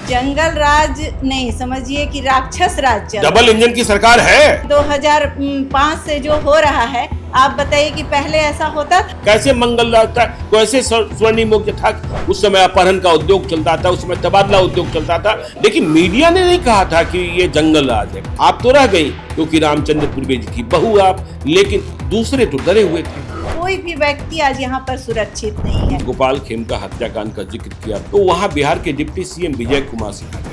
जंगल राज नहीं, समझिए कि राक्षस राज चल डबल इंजन की सरकार है। 2005 से जो हो रहा है, आप बताइए कि पहले ऐसा होता था? कैसे मंगल राज था, कैसे स्वर्णिम युग था। उस समय अपहरण का उद्योग चलता था, उस समय तबादला उद्योग चलता था, लेकिन मीडिया ने नहीं कहा था कि ये जंगल राज है। आप तो रह गई क्योंकि रामचंद्र पूर्वे जी की बहू आप, लेकिन दूसरे तो डरे हुए थे। कोई भी व्यक्ति आज यहाँ पर सुरक्षित नहीं है। गोपाल खेमका हत्याकांड का जिक्र किया तो वहां बिहार के डिप्टी सीएम विजय कुमार सिन्हा ने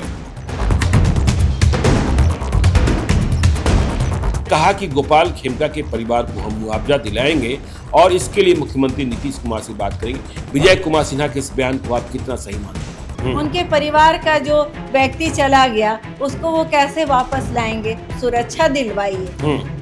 कहा कि गोपाल खेमका के परिवार को हम मुआवजा दिलाएंगे और इसके लिए मुख्यमंत्री नीतीश कुमार से बात करेंगे। विजय कुमार सिन्हा के इस बयान को आप कितना सही मानते हैं? उनके परिवार का जो व्यक्ति चला गया उसको वो कैसे वापस लाएंगे? सुरक्षा दिलवाइए,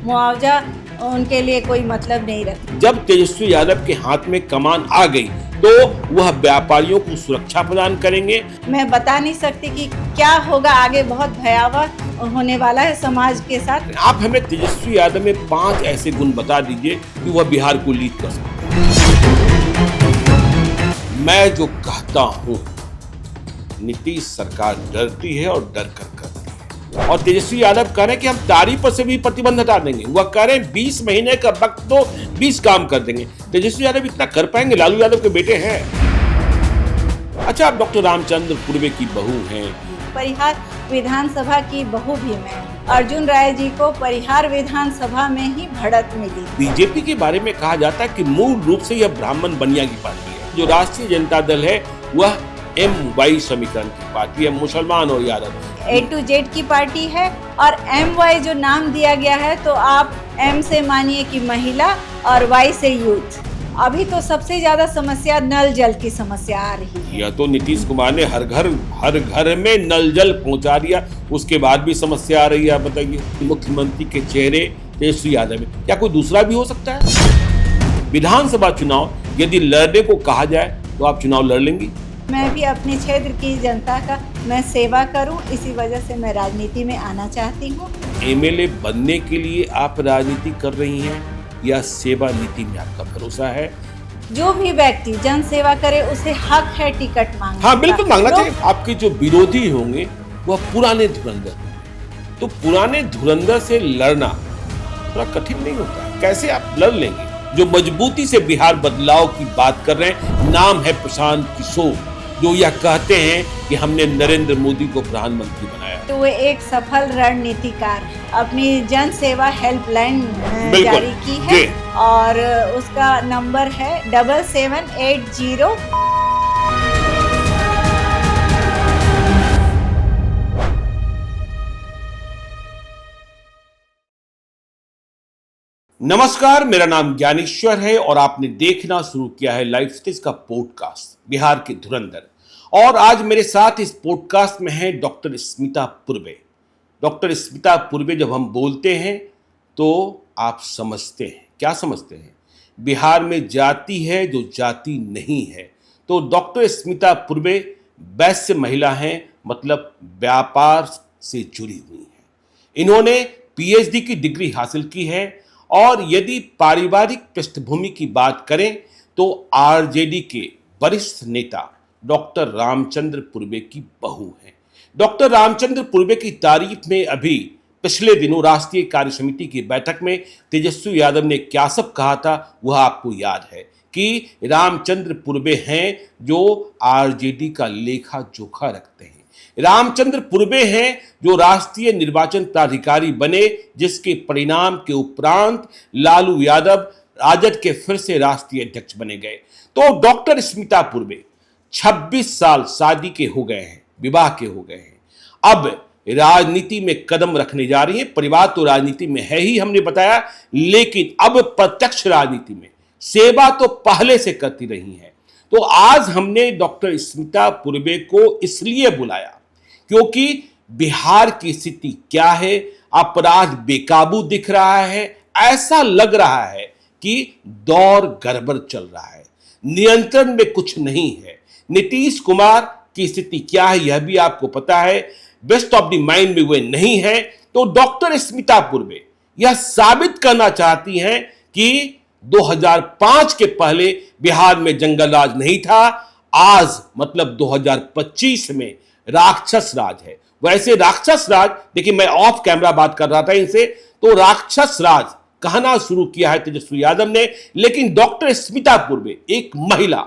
मुआवजा उनके लिए कोई मतलब नहीं रखता। जब तेजस्वी यादव के हाथ में कमान आ गई तो वह व्यापारियों को सुरक्षा प्रदान करेंगे। मैं बता नहीं सकती कि क्या होगा आगे, बहुत भयावह होने वाला है समाज के साथ। आप हमें तेजस्वी यादव में 5 ऐसे गुण बता दीजिए कि वह बिहार को लीड कर सकते हैं। मैं जो कहता हूँ, नीतीश सरकार डरती है और डर कर करती है। और तेजस्वी यादव कह रहे हैं कि हम तारीफ पर से भी प्रतिबंध हटा देंगे। वह कह रहे हैं 20 महीने का वक्त दो, 20 काम कर देंगे। तेजस्वी यादव इतना कर पाएंगे? लालू यादव के बेटे हैं। अच्छा, आप डॉक्टर रामचंद्र पूर्वे की बहू हैं। परिहार विधानसभा की बहू भी मैं। अर्जुन राय जी को परिहार विधानसभा में ही बढ़त मिली। बीजेपी के बारे में कहा जाता है कि मूल रूप से यह ब्राह्मण बनिया की पार्टी है। जो राष्ट्रीय जनता दल है वह MY समीकरण की पार्टी है, मुसलमान और यादव। A to Z की पार्टी है और MY जो नाम दिया गया है, तो आप M से मानिए कि महिला और Y से यूथ। अभी तो सबसे ज्यादा समस्या नल जल की समस्या आ रही है। यह तो नीतीश कुमार ने हर घर में नल जल पहुंचा दिया, उसके बाद भी समस्या आ रही है। बताइए, मुख्यमंत्री के चेहरे तेजस्वी यादव है, क्या कोई दूसरा भी हो सकता है? विधानसभा चुनाव यदि लड़ने को कहा जाए तो आप चुनाव लड़ लेंगी? मैं भी अपने क्षेत्र की जनता का मैं सेवा करूं, इसी वजह से मैं राजनीति में आना चाहती हूं। MLA बनने के लिए आप राजनीति कर रही हैं या सेवा नीति में आपका भरोसा है? जो भी व्यक्ति जन सेवा करे उसे हक है टिकट मांगने का। हाँ, बिल्कुल मांगना चाहिए। आपके जो विरोधी होंगे वह पुराने धुरंधर होंगे, तो पुराने धुरंधर से लड़ना थोड़ा कठिन नहीं होता। कैसे आप लड़ लेंगे? जो मजबूती से बिहार बदलाव की बात कर रहे हैं, नाम है प्रशांत किशोर, जो यह कहते हैं कि हमने नरेंद्र मोदी को प्रधानमंत्री बनाया। तो वो एक सफल रणनीतिकार अपनी जन सेवा हेल्पलाइन जारी की है और उसका नंबर है 7780। नमस्कार, मेरा नाम ज्ञानेश्वर है और आपने देखना शुरू किया है लाइफ स्टेज का पॉडकास्ट बिहार के धुरंधर। और आज मेरे साथ इस पॉडकास्ट में है डॉक्टर स्मिता पूर्वे। डॉक्टर स्मिता पूर्वे जब हम बोलते हैं तो आप समझते हैं, क्या समझते हैं? बिहार में जाति है जो जाति नहीं है। तो डॉक्टर स्मिता पूर्वे वैश्य महिला हैं, मतलब व्यापार से जुड़ी हुई हैं। इन्होंने PhD की डिग्री हासिल की है और यदि पारिवारिक पृष्ठभूमि की बात करें तो RJD के वरिष्ठ नेता डॉक्टर रामचंद्र पूर्वे की बहू हैं। डॉक्टर रामचंद्र पूर्वे की तारीफ में अभी पिछले दिनों राष्ट्रीय कार्य समिति की बैठक में तेजस्वी यादव ने क्या सब कहा था वह आपको याद है कि रामचंद्र पूर्वे हैं जो RJD का लेखा जोखा रखते हैं। रामचंद्र पूर्वे हैं जो राष्ट्रीय निर्वाचन प्राधिकारी बने, जिसके परिणाम के उपरांत लालू यादव राजद के फिर से राष्ट्रीय अध्यक्ष बने गए। तो डॉक्टर स्मिता पूर्वे 26 साल शादी के हो गए हैं, विवाह के हो गए हैं, अब राजनीति में कदम रखने जा रही है। परिवार तो राजनीति में है ही, हमने बताया, लेकिन अब प्रत्यक्ष राजनीति में सेवा तो पहले से करती रही है। तो आज हमने डॉक्टर स्मिता पूर्वे को इसलिए बुलाया क्योंकि बिहार की स्थिति क्या है, अपराध बेकाबू दिख रहा है, ऐसा लग रहा है कि दौर गड़बड़ चल रहा है, नियंत्रण में कुछ नहीं है। नीतीश कुमार की स्थिति क्या है यह भी आपको पता है, बेस्ट ऑफ द माइंड में वे नहीं है। तो डॉक्टर स्मिता पूर्वे यह साबित करना चाहती हैं कि 2005 के पहले बिहार में जंगल राज नहीं था। आज मतलब 2025 में राक्षस राज है। वैसे राक्षस राज, देखिए मैं ऑफ कैमरा बात कर रहा था इनसे, तो राक्षस राज कहना शुरू किया है तेजस्वी यादव ने, लेकिन डॉक्टर स्मिता पूर्वे एक महिला,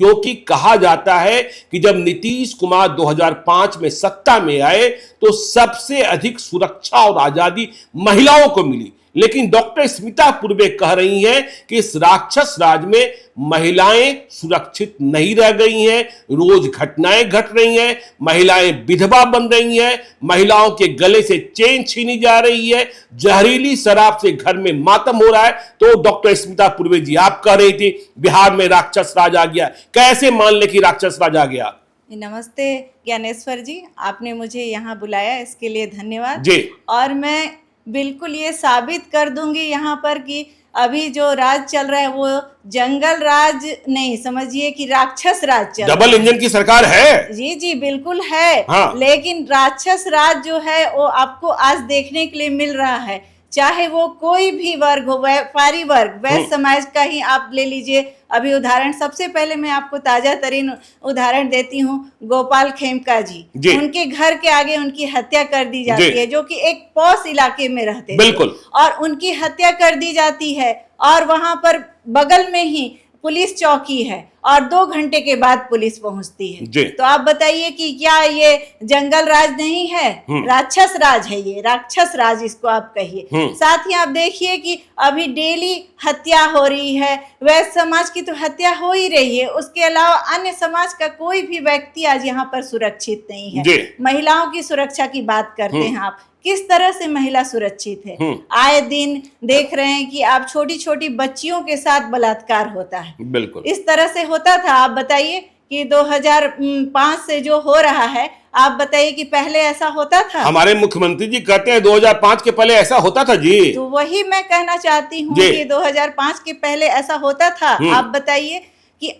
क्योंकि कहा जाता है कि जब नीतीश कुमार 2005 में सत्ता में आए तो सबसे अधिक सुरक्षा और आजादी महिलाओं को मिली, लेकिन डॉक्टर स्मिता पूर्वे कह रही हैं कि इस राक्षस राज में महिलाएं सुरक्षित नहीं रह गई हैं, रोज घटनाएं घट रही हैं, महिलाएं विधवा बन रही हैं, महिलाओं के गले से चेन छीनी जा रही है, जहरीली शराब से घर में मातम हो रहा है। तो डॉक्टर स्मिता पूर्वे जी, आप कह रही थी बिहार में राक्षस राज आ गया, कैसे मान ले कि राक्षस राज आ गया? नमस्ते ज्ञानेश्वर जी, आपने मुझे यहाँ बुलाया, इसके लिए धन्यवाद जी। और मैं बिल्कुल ये साबित कर दूंगी यहाँ पर कि अभी जो राज चल रहा है वो जंगल राज नहीं, समझिए कि राक्षस राज चल रहा है। डबल इंजन की सरकार है। जी जी बिल्कुल है। हाँ। लेकिन राक्षस राज जो है वो आपको आज देखने के लिए मिल रहा है, चाहे वो कोई भी वर्ग हो, व्यापारी वर्ग, वैश्य समाज का ही आप ले लीजिए। अभी उदाहरण, सबसे पहले मैं आपको ताजा तरीन उदाहरण देती हूँ, गोपाल खेमका जी। उनके घर के आगे उनकी हत्या कर दी जाती है, जो कि एक पॉश इलाके में रहते थे, और उनकी हत्या कर दी जाती है और वहां पर बगल में ही पुलिस चौकी है और 2 घंटे के बाद पुलिस पहुंचती है। तो आप बताइए कि क्या ये जंगल राज नहीं है, राक्षस राज है, ये राक्षस राज इसको आप कहिए। साथ ही आप देखिए कि अभी डेली हत्या हो रही है, वैश्य समाज की तो हत्या हो ही रही है, उसके अलावा अन्य समाज का कोई भी व्यक्ति आज यहाँ पर सुरक्षित नहीं है। महिलाओं की सुरक्षा की बात करते हैं आप, किस तरह से महिला सुरक्षित है? आए दिन देख रहे हैं कि आप छोटी छोटी बच्चियों के साथ बलात्कार होता है। बिल्कुल इस तरह से होता था। आप बताइए कि 2005 से जो हो रहा है, आप बताइए कि पहले ऐसा होता था? हमारे मुख्यमंत्री जी कहते हैं 2005 के पहले ऐसा होता था जी। तो वही मैं कहना चाहती हूँ कि 2005 के पहले ऐसा होता था। आप बताइए कि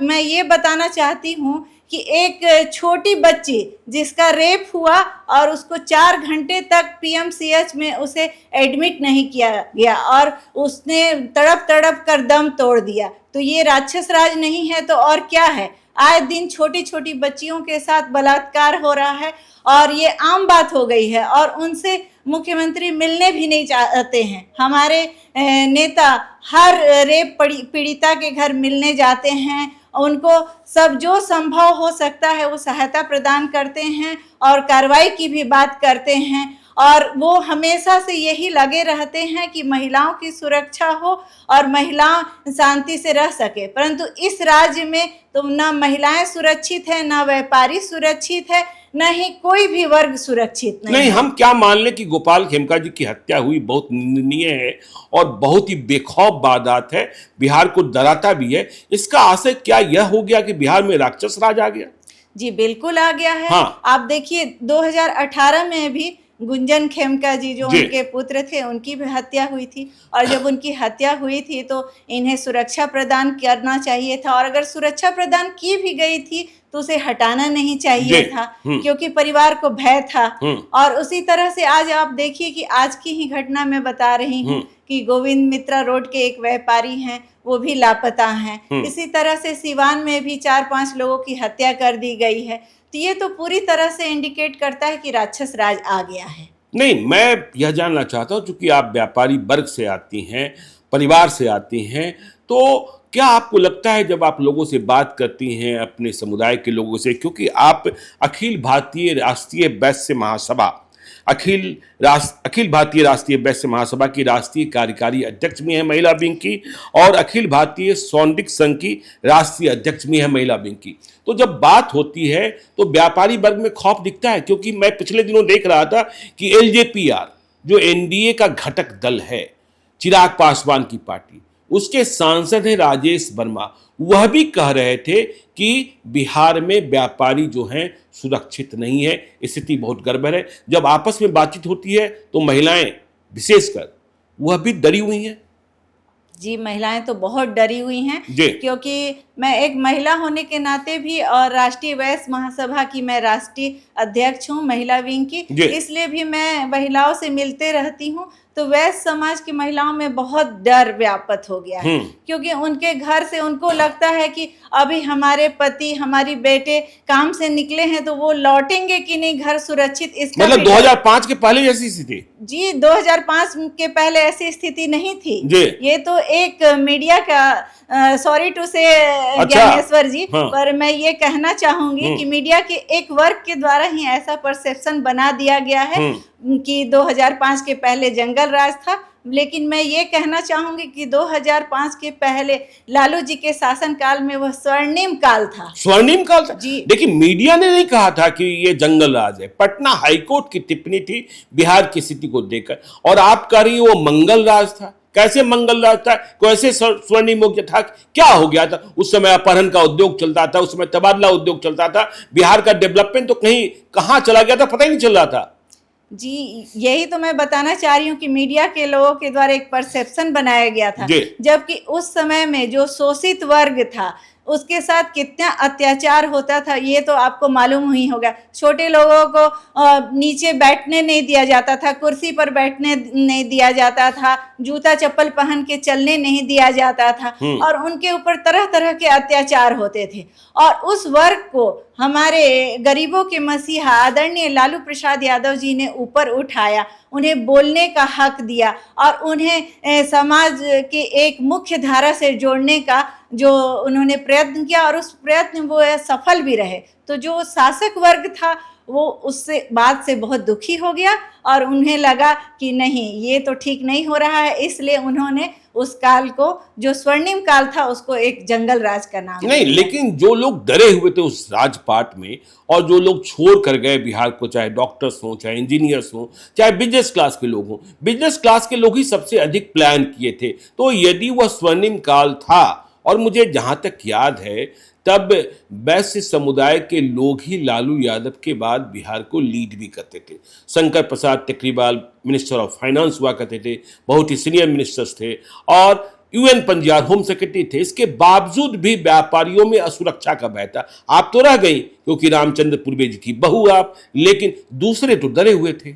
मैं ये बताना चाहती हूँ कि एक छोटी बच्ची जिसका रेप हुआ और उसको 4 घंटे तक पीएमसीएच में उसे एडमिट नहीं किया गया और उसने तड़प तड़प कर दम तोड़ दिया, तो ये राक्षस राज नहीं है तो और क्या है? आए दिन छोटी छोटी बच्चियों के साथ बलात्कार हो रहा है और ये आम बात हो गई है और उनसे मुख्यमंत्री मिलने भी नहीं चाहते हैं। हमारे नेता हर रेप पीड़िता के घर मिलने जाते हैं, उनको सब जो संभव हो सकता है वो सहायता प्रदान करते हैं और कार्रवाई की भी बात करते हैं, और वो हमेशा से यही लगे रहते हैं कि महिलाओं की सुरक्षा हो और महिला शांति से रह सके। परंतु इस राज्य में तो न महिलाएं सुरक्षित है, न व्यापारी सुरक्षित है, न ही कोई भी वर्ग सुरक्षित नहीं। हम क्या मान लें कि गोपाल खेमका जी की हत्या हुई, बहुत निंदनीय है और बहुत ही बेखौफ वारदात है, बिहार को डराता भी है। इसका आशय क्या यह हो गया कि बिहार में राक्षस राज आ गया? जी बिल्कुल आ गया है। हाँ। आप देखिए 2018 में भी गुंजन खेमका जी जो उनके पुत्र थे, उनकी भी हत्या हुई थी, और जब उनकी हत्या हुई थी तो इन्हें सुरक्षा प्रदान करना चाहिए था, और अगर सुरक्षा प्रदान की भी गई थी तो उसे हटाना नहीं चाहिए था, क्योंकि परिवार को भय था। और उसी तरह से आज आप देखिए कि आज की ही घटना मैं बता रही हूँ कि गोविंद मित्रा रोड के एक व्यापारी हैं, वो भी लापता हैं। इसी तरह से सिवान में भी 4-5 लोगों की हत्या कर दी गई है। तो ये तो पूरी तरह से इंडिकेट करता है कि राक्षस राज आ गया है। नहीं, मैं यह जानना चाहता हूँ, चूंकि आप व्यापारी वर्ग से आती हैं, परिवार से आती हैं, तो क्या आपको लगता है जब आप लोगों से बात करती हैं, अपने समुदाय के लोगों से, क्योंकि आप अखिल भारतीय राष्ट्रीय वैश्य महासभा अखिल भारतीय राष्ट्रीय वैश्य महासभा की राष्ट्रीय कार्यकारी अध्यक्ष भी हैं महिला विंग की, और अखिल भारतीय सौंडिक संघ की राष्ट्रीय अध्यक्ष भी हैं महिला विंग की, तो जब बात होती है तो व्यापारी वर्ग में खौफ दिखता है। क्योंकि मैं पिछले दिनों देख रहा था कि एलजेपीआर जो एनडीए का घटक दल है, चिराग पासवान की पार्टी, उसके सांसद हैं राजेश वर्मा, वह भी कह रहे थे कि बिहार में व्यापारी जो हैं सुरक्षित नहीं है, स्थिति बहुत गड़बड़ है। जब आपस में बातचीत होती है तो महिलाएं विशेषकर वह भी डरी हुई हैं। जी, महिलाएं तो बहुत डरी हुई हैं, क्योंकि मैं एक महिला होने के नाते भी, और राष्ट्रीय वैश्य महासभा की मैं राष्ट्रीय अध्यक्ष हूं महिला विंग की, इसलिए भी मैं महिलाओं से मिलते रहती हूं। तो वैश्य समाज की महिलाओं में बहुत डर व्याप्त हो गया है, क्योंकि उनके घर से उनको लगता है कि अभी हमारे पति, हमारी बेटे काम से निकले हैं तो वो लौटेंगे कि नहीं घर सुरक्षित, इसका मतलब भी डर। 2005 के पहले जैसी स्थिति? जी, 2005 के पहले ऐसी स्थिति नहीं थी जी। ये तो एक मीडिया का, सॉरी टू से ज्ञानेश्वर जी, हाँ। पर मैं ये कहना चाहूंगी कि मीडिया के एक वर्ग के द्वारा ही ऐसा परसेप्शन बना दिया गया है कि 2005 के पहले जंगल राज था। लेकिन मैं ये कहना चाहूंगी कि 2005 के पहले लालू जी के शासन काल में वह स्वर्णिम काल था। स्वर्णिम काल था जी। लेकिन मीडिया ने नहीं कहा था कि ये जंगल राज है। पटना हाईकोर्ट की टिप्पणी थी बिहार की स्थिति को देखकर, और आप कह रही वो मंगल राज था। कैसे मंगल राज था? कैसे स्वर्णिम युग था? क्या हो गया था? उस समय अपहरण का उद्योग चलता था, उस समय तबादला उद्योग चलता था, बिहार का डेवलपमेंट तो कहीं कहां चला गया था, पता ही नहीं चल रहा था। जी, यही तो मैं बताना चाह रही हूँ कि मीडिया के लोगों के द्वारा एक परसेप्शन बनाया गया था, जबकि उस समय में जो शोषित वर्ग था उसके साथ कितना अत्याचार होता था ये तो आपको मालूम ही होगा। छोटे लोगों को नीचे बैठने नहीं दिया जाता था, कुर्सी पर बैठने नहीं दिया जाता था, जूता चप्पल पहन के चलने नहीं दिया जाता था, और उनके ऊपर तरह तरह के अत्याचार होते थे। और उस वर्ग को हमारे गरीबों के मसीहा आदरणीय लालू प्रसाद यादव जी ने ऊपर उठाया, उन्हें बोलने का हक दिया और उन्हें समाज के एक मुख्य धारा से जोड़ने का जो उन्होंने प्रयत्न किया, और उस प्रयत्न वो सफल भी रहे। तो जो शासक वर्ग था वो उससे बात से बहुत दुखी हो गया और उन्हें लगा कि नहीं ये तो ठीक नहीं हो रहा है, इसलिए उन्होंने उस काल को जो स्वर्णिम काल था उसको एक जंगल राज का नाम नहीं। लेकिन जो लोग डरे हुए थे उस राजपाट में और जो लोग छोड़ कर गए बिहार को, चाहे डॉक्टर्स हों, चाहे इंजीनियर्स हों, चाहे बिजनेस क्लास के लोग हों, बिजनेस क्लास के लोग ही सबसे अधिक प्लान किए थे। तो यदि वह स्वर्णिम काल था, और मुझे जहां तक याद है तब वैश्य समुदाय के लोग ही लालू यादव के बाद बिहार को लीड भी करते थे। Shankar Prasad Tekriwal minister of finance हुआ करते थे, बहुत ही सीनियर मिनिस्टर्स थे, और यूएन पंजाब होम सेक्रेटरी थे। इसके बावजूद भी व्यापारियों में असुरक्षा का भय था। आप तो रह गई क्योंकि रामचंद्र पूर्वे जी की बहू आप, लेकिन दूसरे तो डरे हुए थे।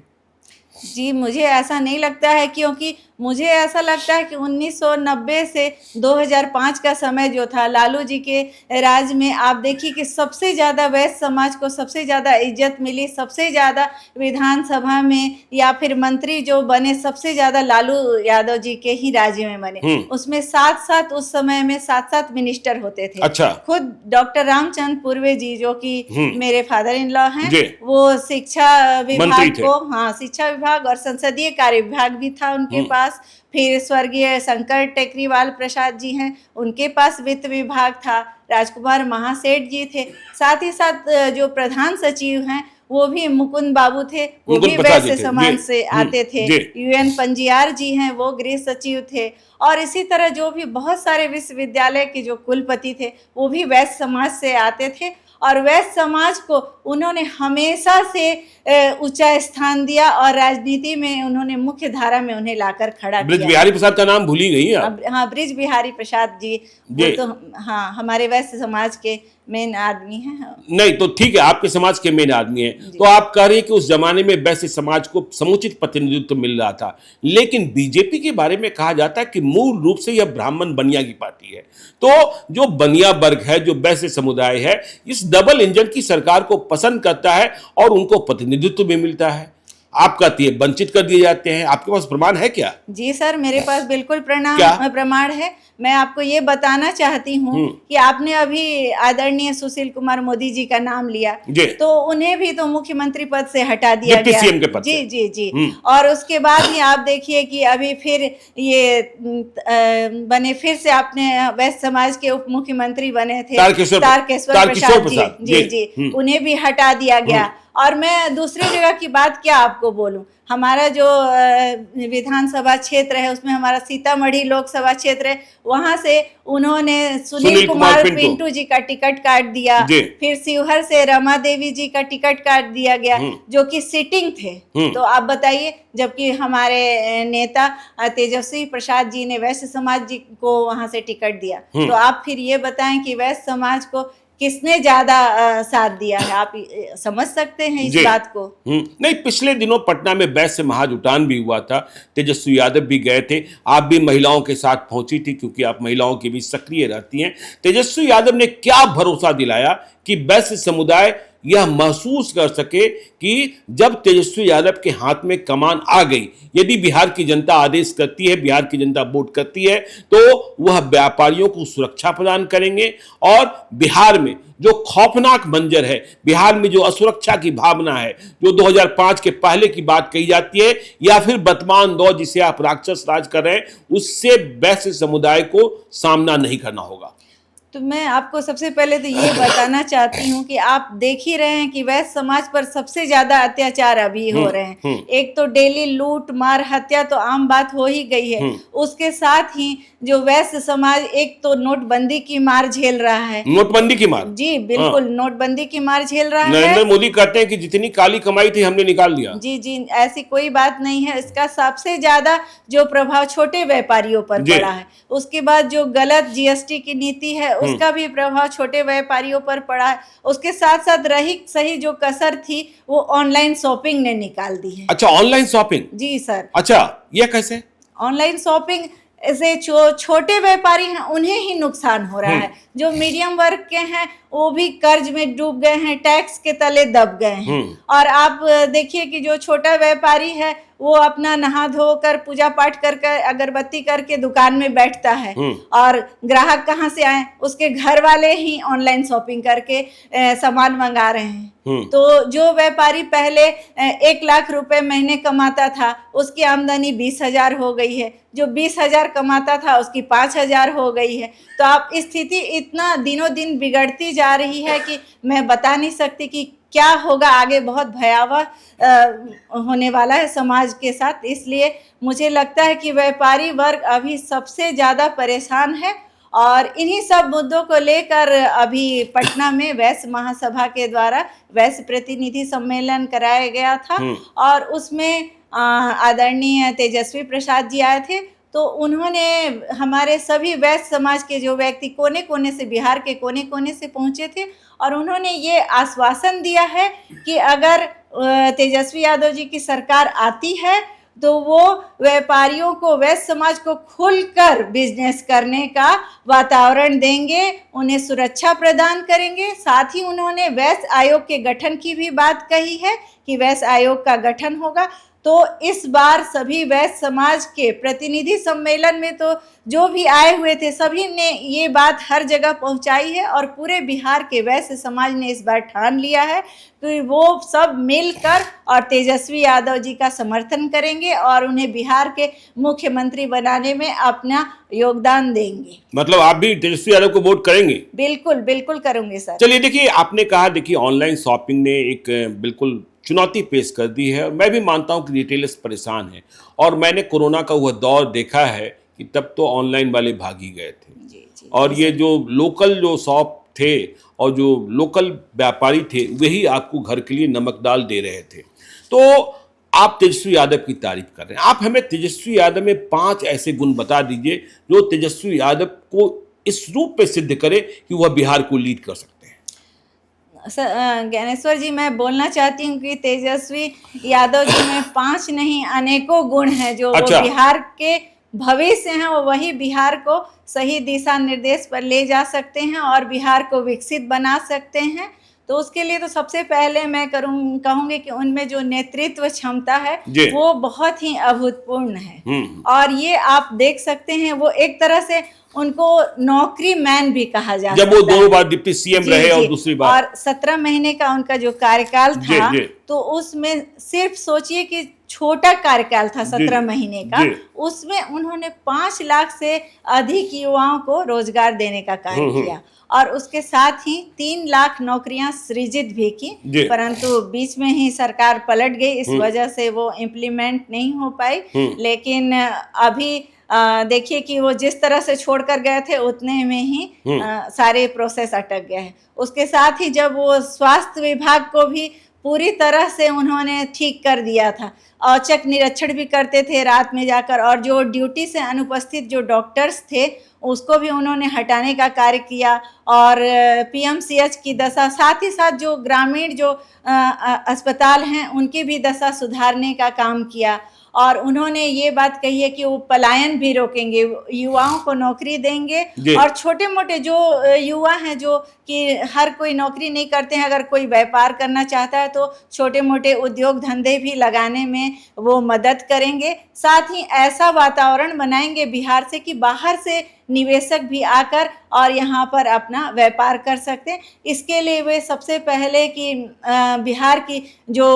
जी, मुझे ऐसा नहीं लगता है, क्योंकि मुझे ऐसा लगता है कि 1990 से 2005 का समय जो था लालू जी के राज में, आप देखिए कि सबसे ज़्यादा वैश्य समाज को सबसे ज़्यादा इज्जत मिली, सबसे ज़्यादा विधानसभा में या फिर मंत्री जो बने सबसे ज़्यादा लालू यादव जी के ही राज्य में बने। उसमें साथ साथ उस समय में 7-7 मिनिस्टर होते थे। अच्छा। खुद डॉक्टर रामचंद्र पूर्वे जी जो कि मेरे फादर इन लॉ हैं, वो शिक्षा विभाग को, हाँ, शिक्षा विभाग और संसदीय कार्य विभाग भी था उनके पास। फिर स्वर्गीय शंकर टेकरीवाल प्रसाद जी हैं, उनके पास वित्त विभाग था। राजकुमार महासेठ जी थे। साथ ही साथ जो प्रधान सचिव हैं वो भी मुकुंद बाबू थे, वो भी वैश्य समाज से आते थे। यूएन पंजियार जी हैं, वो गृह सचिव थे। और इसी तरह जो भी बहुत सारे विश्वविद्यालय के जो कुलपति थे वो भी वैश्य समाज से आते थे, और वैश्य समाज को उन्होंने हमेशा से ऊंचा स्थान दिया और राजनीति में उन्होंने मुख्य धारा में उन्हें लाकर खड़ा किया। ब्रिज बिहारी प्रसाद का नाम भूली गई आप? हाँ, ब्रिज बिहारी प्रसाद जी, वो तो हाँ हमारे वैश्य समाज के मेन आदमी हैं। नहीं तो ठीक है, आपके समाज के मेन आदमी हैं। तो आप कह रहे हैं कि उस जमाने में वैश्य समाज को समुचित प्रतिनिधित्व मिल रहा था, लेकिन बीजेपी के बारे में कहा जाता है कि मूल रूप से यह ब्राह्मण बनिया की पार्टी है। तो जो बनिया वर्ग है, जो वैश्य समुदाय है, इस डबल इंजन की सरकार को पसंद करता है और उनको प्रतिनिधित्व भी मिलता है। आप कहती है वंचित कर दिए जाते हैं। आपके पास प्रमाण है क्या? जी सर, मेरे पास बिल्कुल प्रमाण है। मैं आपको ये बताना चाहती हूँ कि आपने अभी आदरणीय सुशील कुमार मोदी जी का नाम लिया, तो उन्हें भी तो मुख्यमंत्री पद से हटा दिया गया। सीएम के पद जी जी जी। और उसके बाद ही आप देखिए कि अभी फिर ये बने, फिर से आपने वैश्य समाज के उप मुख्यमंत्री बने थे तारकेश्वर प्रसाद जी। जी जी, उन्हें भी हटा दिया गया। और मैं दूसरी जगह की बात क्या आपको बोलूं, हमारा जो विधानसभा क्षेत्र है उसमें हमारा सीतामढ़ी लोकसभा क्षेत्र है, वहां से उन्होंने सुनील कुमार पिंटू जी का टिकट काट दिया। फिर शिवहर से रमा देवी जी का टिकट काट दिया गया, जो कि सिटिंग थे। तो आप बताइए, जबकि हमारे नेता तेजस्वी प्रसाद जी ने वैश्य समाज जी को वहां से टिकट दिया, तो आप फिर ये बताएं कि वैश्य समाज को किसने ज्यादा साथ दिया है, आप समझ सकते हैं इस जी। बात को। नहीं, पिछले दिनों पटना में वैश्य महाजुटान भी हुआ था, तेजस्वी यादव भी गए थे, आप भी महिलाओं के साथ पहुंची थी क्योंकि आप महिलाओं के बीच सक्रिय रहती हैं। तेजस्वी यादव ने क्या भरोसा दिलाया कि वैश्य समुदाय यह महसूस कर सके कि जब तेजस्वी यादव के हाथ में कमान आ गई, यदि बिहार की जनता आदेश करती है, बिहार की जनता वोट करती है, तो वह व्यापारियों को सुरक्षा प्रदान करेंगे और बिहार में जो खौफनाक मंजर है, बिहार में जो असुरक्षा की भावना है, जो 2005 के पहले की बात कही जाती है या फिर वर्तमान दौर जिसे आप राक्षस राज कर रहे हैं, उससे वैश्य समुदाय को सामना नहीं करना होगा। तो मैं आपको सबसे पहले तो ये बताना चाहती हूँ कि आप देख ही रहे हैं कि वैश्य समाज पर सबसे ज्यादा अत्याचार अभी हो रहे हैं। एक तो डेली लूट मार हत्या तो आम बात हो ही गई है, उसके साथ ही जो वैश्य समाज एक तो नोटबंदी की मार झेल रहा है। नोटबंदी की मार? जी बिल्कुल, नोटबंदी की मार झेल रहा है। नरेंद्र मोदी कहते हैं कि जितनी काली कमाई थी हमने निकाल दिया। जी जी, ऐसी कोई बात नहीं है। इसका सबसे ज्यादा जो प्रभाव छोटे व्यापारियों पर पड़ा है, उसके बाद जो गलत जीएसटी की नीति है उसका भी प्रभाव छोटे व्यापारियों पर पड़ा है। उसके साथ साथ रही सही जो कसर थी वो ऑनलाइन शॉपिंग ने निकाल दी है। अच्छा, ऑनलाइन शॉपिंग? जी सर। अच्छा, यह कैसे? ऑनलाइन शॉपिंग से छोटे व्यापारी हैं उन्हें ही नुकसान हो रहा है। जो मीडियम वर्ग के हैं वो भी कर्ज में डूब गए हैं, टैक्स के तले दब गए हैं। और आप देखिए कि जो छोटा व्यापारी है वो अपना नहा धोकर पूजा पाठ कर अगरबत्ती करके दुकान में बैठता है और ग्राहक कहाँ से आए, उसके घर वाले ही ऑनलाइन शॉपिंग करके सामान मंगा रहे हैं। तो जो व्यापारी पहले 1 लाख रुपए महीने कमाता था उसकी आमदनी 20,000 हो गई है, जो 20,000 कमाता था उसकी 5,000 हो गई है। तो आप स्थिति इतना दिनों दिन बिगड़ती जा रही है कि मैं बता नहीं सकती कि क्या होगा आगे। बहुत भयावह होने वाला है समाज के साथ। इसलिए मुझे लगता है कि व्यापारी वर्ग अभी सबसे ज़्यादा परेशान है और इन्हीं सब मुद्दों को लेकर अभी पटना में वैश्य महासभा के द्वारा वैश्य प्रतिनिधि सम्मेलन कराया गया था और उसमें आदरणीय तेजस्वी प्रसाद जी आए थे। तो उन्होंने हमारे सभी वैश्य समाज के जो व्यक्ति कोने कोने से, बिहार के कोने कोने से पहुंचे थे और उन्होंने ये आश्वासन दिया है कि अगर तेजस्वी यादव जी की सरकार आती है तो वो व्यापारियों को, वैश्य समाज को खुलकर बिजनेस करने का वातावरण देंगे, उन्हें सुरक्षा प्रदान करेंगे। साथ ही उन्होंने वैश्य आयोग के गठन की भी बात कही है कि वैश्य आयोग का गठन होगा। तो इस बार सभी वैश्य समाज के प्रतिनिधि सम्मेलन में तो जो भी आए हुए थे सभी ने ये बात हर जगह पहुंचाई है और पूरे बिहार के वैश्य समाज ने इस बार ठान लिया है कि वो सब मिलकर और तेजस्वी यादव जी का समर्थन करेंगे और उन्हें बिहार के मुख्यमंत्री बनाने में अपना योगदान देंगे। मतलब आप भी तेजस्वी यादव को वोट करेंगे? बिल्कुल बिल्कुल करूंगे सर। चलिए, देखिए, आपने कहा, देखिए, ऑनलाइन शॉपिंग ने एक बिल्कुल चुनौती पेश कर दी है। मैं भी मानता हूं कि रिटेलर्स परेशान हैं और मैंने कोरोना का वह दौर देखा है कि तब तो ऑनलाइन वाले भाग ही गए थे। जी, और ये जो लोकल जो शॉप थे और जो लोकल व्यापारी थे वही आपको घर के लिए नमक दाल दे रहे थे। तो आप तेजस्वी यादव की तारीफ कर रहे हैं, आप हमें तेजस्वी यादव में 5 ऐसे गुण बता दीजिए जो तेजस्वी यादव को इस रूप पे सिद्ध करे कि वह बिहार को लीड कर सकते हैं। ज्ञानेश्वर जी, मैं बोलना चाहती हूँ कि तेजस्वी यादव जी में 5 नहीं अनेकों गुण हैं जो वो बिहार के भविष्य हैं। वो वही बिहार को सही दिशा निर्देश पर ले जा सकते हैं और बिहार को विकसित बना सकते हैं। तो उसके लिए तो सबसे पहले मैं कहूँगी कि उनमें जो नेतृत्व क्षमता है वो बहुत ही अभूतपूर्ण है। और ये आप देख सकते हैं वो एक तरह से उनको नौकरी मैन भी कहा जाता है। जब वो 2 बार डिप्टी सीएम रहे और दूसरी बार, और 17 महीने का उनका जो कार्यकाल था तो उसमें सिर्फ सोचिए कि छोटा कार्यकाल था 17 महीने का, उसमें उन्होंने 5 लाख से अधिक युवाओं को रोजगार देने का कार्य किया और उसके साथ ही 3 लाख नौकरियां सृजित भी की। परंतु बीच में ही सरकार पलट गई, इस वजह से वो इम्प्लीमेंट नहीं हो पाई। लेकिन अभी देखिए कि वो जिस तरह से छोड़कर गए थे उतने में ही सारे प्रोसेस अटक गए हैं। उसके साथ ही जब वो स्वास्थ्य विभाग को भी पूरी तरह से उन्होंने ठीक कर दिया था। औचक निरीक्षण भी करते थे रात में जाकर, और जो ड्यूटी से अनुपस्थित जो डॉक्टर्स थे उसको भी उन्होंने हटाने का कार्य किया। और पीएमसीएच की दशा, साथ ही साथ जो ग्रामीण जो अस्पताल हैं उनकी भी दशा सुधारने का काम किया। और उन्होंने ये बात कही है कि वो पलायन भी रोकेंगे, युवाओं को नौकरी देंगे। और छोटे मोटे जो युवा हैं जो कि हर कोई नौकरी नहीं करते हैं, अगर कोई व्यापार करना चाहता है तो छोटे मोटे उद्योग धंधे भी लगाने में वो मदद करेंगे। साथ ही ऐसा वातावरण बनाएंगे बिहार से कि बाहर से निवेशक भी आकर और यहाँ पर अपना व्यापार कर सकते हैं। इसके लिए वे सबसे पहले कि बिहार की जो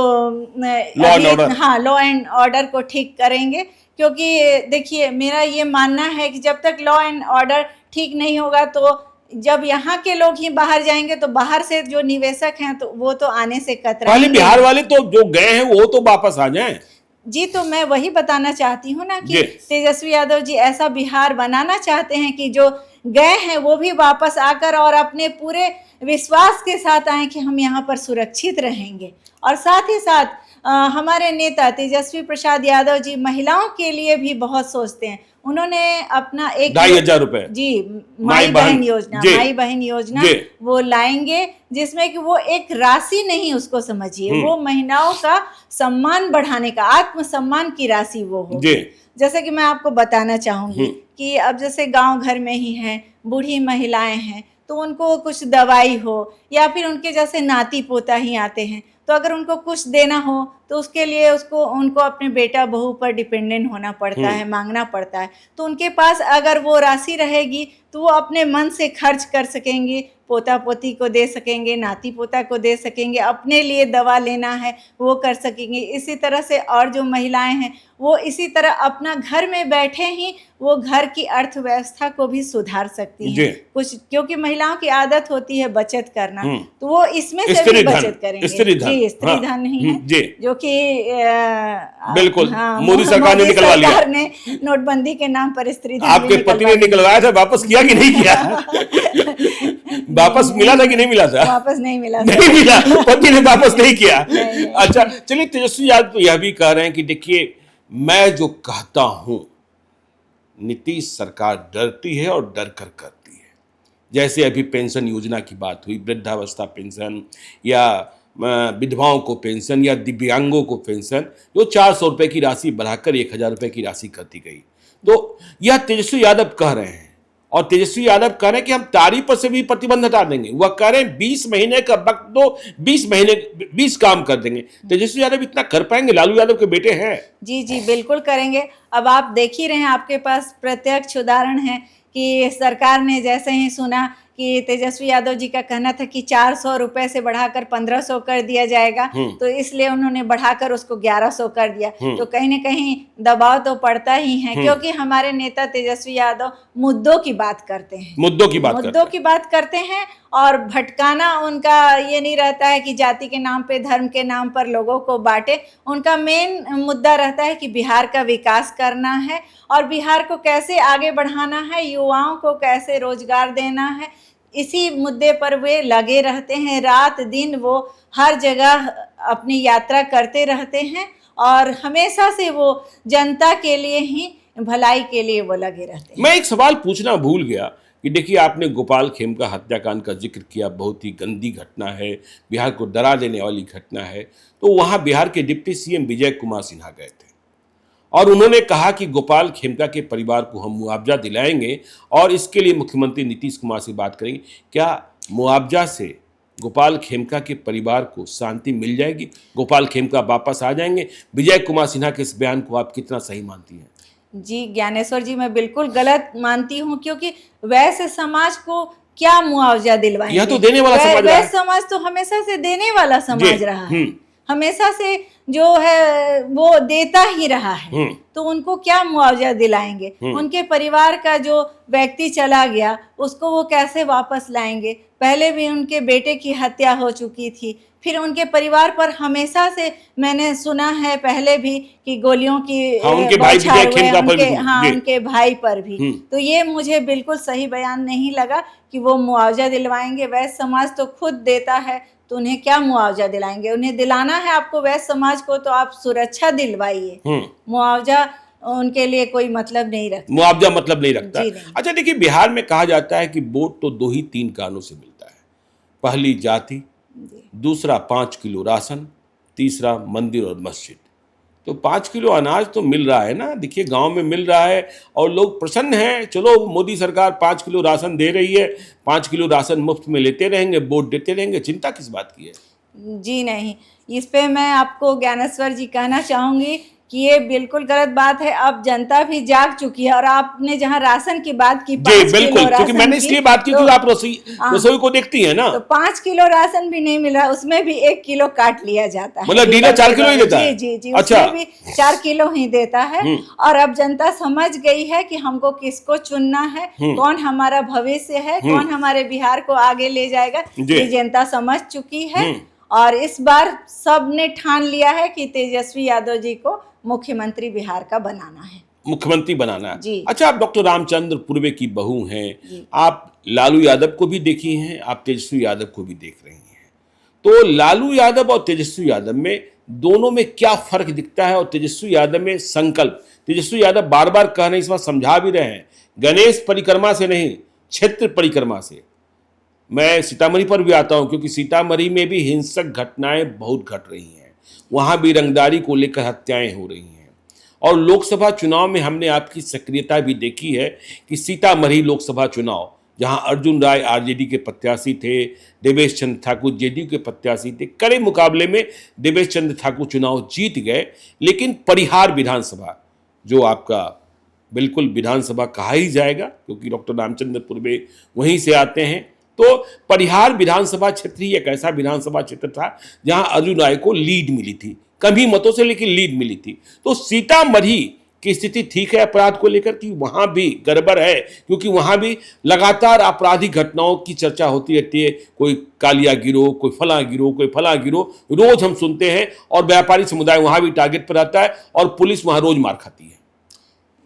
लॉ एंड ऑर्डर को ठीक करेंगे। क्योंकि देखिए, मेरा ये मानना है कि जब तक लॉ एंड ऑर्डर ठीक नहीं होगा, तो जब यहाँ के लोग ही बाहर जाएंगे तो बाहर से जो निवेशक हैं तो वो तो आने से कतराएंगे। बिहार वाले तो जो गए हैं वो तो वापस आ जाएं। जी, तो मैं वही बताना चाहती हूँ ना कि तेजस्वी यादव जी ऐसा बिहार बनाना चाहते हैं कि जो गए हैं वो भी वापस आकर और अपने पूरे विश्वास के साथ आए कि हम यहाँ पर सुरक्षित रहेंगे। और साथ ही साथ हमारे नेता तेजस्वी प्रसाद यादव जी महिलाओं के लिए भी बहुत सोचते हैं। उन्होंने अपना 2,500 रुपए जी माई बहन योजना वो लाएंगे, जिसमें कि वो एक राशि नहीं उसको समझिए, वो महिलाओं का सम्मान बढ़ाने का, आत्मसम्मान की राशि वो हो। जैसे कि मैं आपको बताना चाहूंगी कि अब जैसे गांव घर में ही हैं बूढ़ी महिलाएं हैं, तो उनको कुछ दवाई हो या फिर उनके जैसे नाती पोता ही आते हैं, तो अगर उनको कुछ देना हो तो उसके लिए उनको अपने बेटा बहू पर डिपेंडेंट होना पड़ता है, मांगना पड़ता है। तो उनके पास अगर वो राशि रहेगी तो वो अपने मन से खर्च कर सकेंगे, पोता पोती को दे सकेंगे, नाती पोता को दे सकेंगे, अपने लिए दवा लेना है वो कर सकेंगे। इसी तरह से और जो महिलाएं हैं वो इसी तरह अपना घर में बैठे ही वो घर की अर्थव्यवस्था को भी सुधार सकती हैं कुछ, क्योंकि महिलाओं की आदत होती है बचत करना, तो वो इसमें से भी बचत करेंगे। स्त्री धन नहीं है जो कि बिल्कुल मोदी सरकार ने निकलवा लिया, ने नोटबंदी के नाम पर स्त्री धन आपके पति ने निकलवाया था, वापस किया कि नहीं किया? वापस मिला था कि नहीं मिला था? वापस नहीं मिला, नहीं मिला, पति ने वापस नहीं किया। अच्छा चलिए, तेजस्वी यादव तो यह भी कह रहे हैं कि देखिए, मैं जो कहता हूं नीतीश सरकार डरती है और डर कर करती है। जैसे अभी पेंशन योजना की बात हुई, वृद्धावस्था पेंशन या विधवाओं को पेंशन या दिव्यांगों को पेंशन, जो 400 रुपए की राशि बढ़ाकर 1,000 रुपए की राशि कर दी गई। तो यह तेजस्वी यादव कह रहे हैं, और तेजस्वी यादव कह रहे हैं कि हम तारीफ पर से भी प्रतिबंध हटा देंगे। वह कह रहे हैं 20 महीने का वक्त दो, 20 काम कर देंगे। तेजस्वी यादव इतना कर पाएंगे? लालू यादव के बेटे हैं। जी बिल्कुल करेंगे। अब आप देख ही रहे हैं, आपके पास प्रत्यक्ष उदाहरण है कि सरकार ने जैसे ही सुना कि तेजस्वी यादव जी का कहना था कि 400 रुपए से बढ़ाकर 1500 कर दिया जाएगा, तो इसलिए उन्होंने बढ़ाकर उसको 1100 कर दिया। तो कहीं ना कहीं दबाव तो पड़ता ही है, क्योंकि हमारे नेता तेजस्वी यादव मुद्दों की बात करते हैं, मुद्दों की बात करते हैं। और भटकाना उनका ये नहीं रहता है कि जाति के नाम पे, धर्म के नाम पर लोगों को बांटे। उनका मेन मुद्दा रहता है कि बिहार का विकास करना है और बिहार को कैसे आगे बढ़ाना है, युवाओं को कैसे रोजगार देना है। इसी मुद्दे पर वे लगे रहते हैं, रात दिन वो हर जगह अपनी यात्रा करते रहते हैं और हमेशा से वो जनता के लिए ही, भलाई के लिए वो लगे रहते हैं। मैं एक सवाल पूछना भूल गया कि देखिए, आपने गोपाल खेमका हत्याकांड का जिक्र किया, बहुत ही गंदी घटना है, बिहार को डरा देने वाली घटना है। तो वहां बिहार के डिप्टी सीएम विजय कुमार सिन्हा गए थे और उन्होंने कहा कि गोपाल खेमका के परिवार को हम मुआवजा दिलाएंगे और इसके लिए मुख्यमंत्री नीतीश कुमार से बात करेंगे। क्या मुआवजा से गोपाल खेमका के परिवार को शांति मिल जाएगी? गोपाल खेमका वापस आ जाएंगे? विजय कुमार सिन्हा के इस बयान को आप कितना सही मानती हैं? जी ज्ञानेश्वर जी, मैं बिल्कुल गलत मानती हूँ, क्योंकि वैसे समाज को क्या मुआवजा दिलवाएंगे? यह तो देने वाला समाज, वैसे समाज तो हमेशा से देने वाला समाज रहा है, हमेशा से जो है वो देता ही रहा है। तो उनको क्या मुआवजा दिलाएंगे? उनके परिवार का जो व्यक्ति चला गया उसको वो कैसे वापस लाएंगे? पहले भी उनके बेटे की हत्या हो चुकी थी, फिर उनके परिवार पर हमेशा से मैंने सुना है पहले भी कि गोलियों की उनके भाई भी बौछार हुए, जी। उनके भाई पर भी। तो ये मुझे बिल्कुल सही बयान नहीं लगा कि वो मुआवजा दिलवाएंगे। वैश्य समाज तो खुद देता है, तो उन्हें क्या मुआवजा दिलाएंगे? उन्हें दिलाना है आपको वैश्य समाज को, तो आप सुरक्षा दिलवाइए, मुआवजा उनके लिए कोई मतलब नहीं रखता। मुआवजा मतलब नहीं रखता। जी नहीं। अच्छा देखिए, बिहार में कहा जाता है कि वोट तो 2 ही 3 कारणों से मिलता है। पहली जाति, दूसरा 5 किलो राशन, तीसरा मंदिर और मस्जिद। तो 5 किलो अनाज तो मिल रहा है ना, देखिए गांव में मिल रहा है और लोग प्रसन्न हैं। चलो मोदी सरकार 5 किलो राशन दे रही है, 5 किलो राशन मुफ्त में लेते रहेंगे, वोट देते रहेंगे, चिंता किस बात की है? जी नहीं, इस पे मैं आपको ज्ञानेश्वर जी कहना चाहूंगी कि ये बिल्कुल गलत बात है। अब जनता भी जाग चुकी है। और आपने जहां राशन की बात की, 5 बिल्कुल, किलो राशन क्योंकि मैंने इसलिए बात की क्योंकि आप रसोई को देखती है ना। तो 5 किलो राशन भी नहीं मिल रहा, उसमें भी 1 किलो काट लिया जाता है। मतलब डीलर 4 किलो ही देता है? जी जी जी, अच्छा, उसमें भी 4 किलो ही देता है। और अब जनता समझ गई है कि हमको किसको चुनना है, कौन हमारा भविष्य है, कौन हमारे बिहार को आगे ले जाएगा, ये जनता समझ चुकी है। और इस बार सबने ठान लिया है कि तेजस्वी यादव जी को मुख्यमंत्री बिहार का बनाना है, मुख्यमंत्री बनाना है जी। अच्छा, आप डॉक्टर रामचंद्र पूर्वे की बहू हैं, आप लालू यादव को भी देखी हैं, आप तेजस्वी यादव को भी देख रही हैं। तो लालू यादव और तेजस्वी यादव में दोनों में क्या फर्क दिखता है? और तेजस्वी यादव में संकल्प, तेजस्वी यादव बार बार कह रहे हैं, इस बार समझा भी रहे हैं, गणेश परिक्रमा से नहीं, क्षेत्र परिक्रमा से। मैं सीतामढ़ी पर भी आता हूं क्योंकि सीतामढ़ी में भी हिंसक घटनाएं बहुत घट रही हैं, वहां भी रंगदारी को लेकर हत्याएं हो रही हैं। और लोकसभा चुनाव में हमने आपकी सक्रियता भी देखी है कि सीतामढ़ी लोकसभा चुनाव, जहां अर्जुन राय आरजेडी के प्रत्याशी थे, देवेश चंद्र ठाकुर जेडीयू के प्रत्याशी थे, कड़े मुकाबले में देवेश चंद्र ठाकुर चुनाव जीत गए। लेकिन परिहार विधानसभा, जो आपका बिल्कुल विधानसभा कहा ही जाएगा क्योंकि डॉक्टर रामचंद्र पूर्वे वहीं से आते हैं, तो परिहार विधानसभा क्षेत्र ही एक ऐसा विधानसभा क्षेत्र था जहां अर्जुन राय को लीड मिली थी, कम मतों से लेकिन लीड मिली थी। तो सीतामढ़ी की स्थिति ठीक है अपराध को लेकर कि वहां भी गड़बड़ है? क्योंकि वहां भी लगातार आपराधिक घटनाओं की चर्चा होती रहती है, कोई कालिया गिरोह, कोई फला गिरोह, कोई फला गिरोह, रोज हम सुनते हैं। और व्यापारी समुदाय वहां भी टारगेट पर रहता है और पुलिस वहां रोज मार खाती है।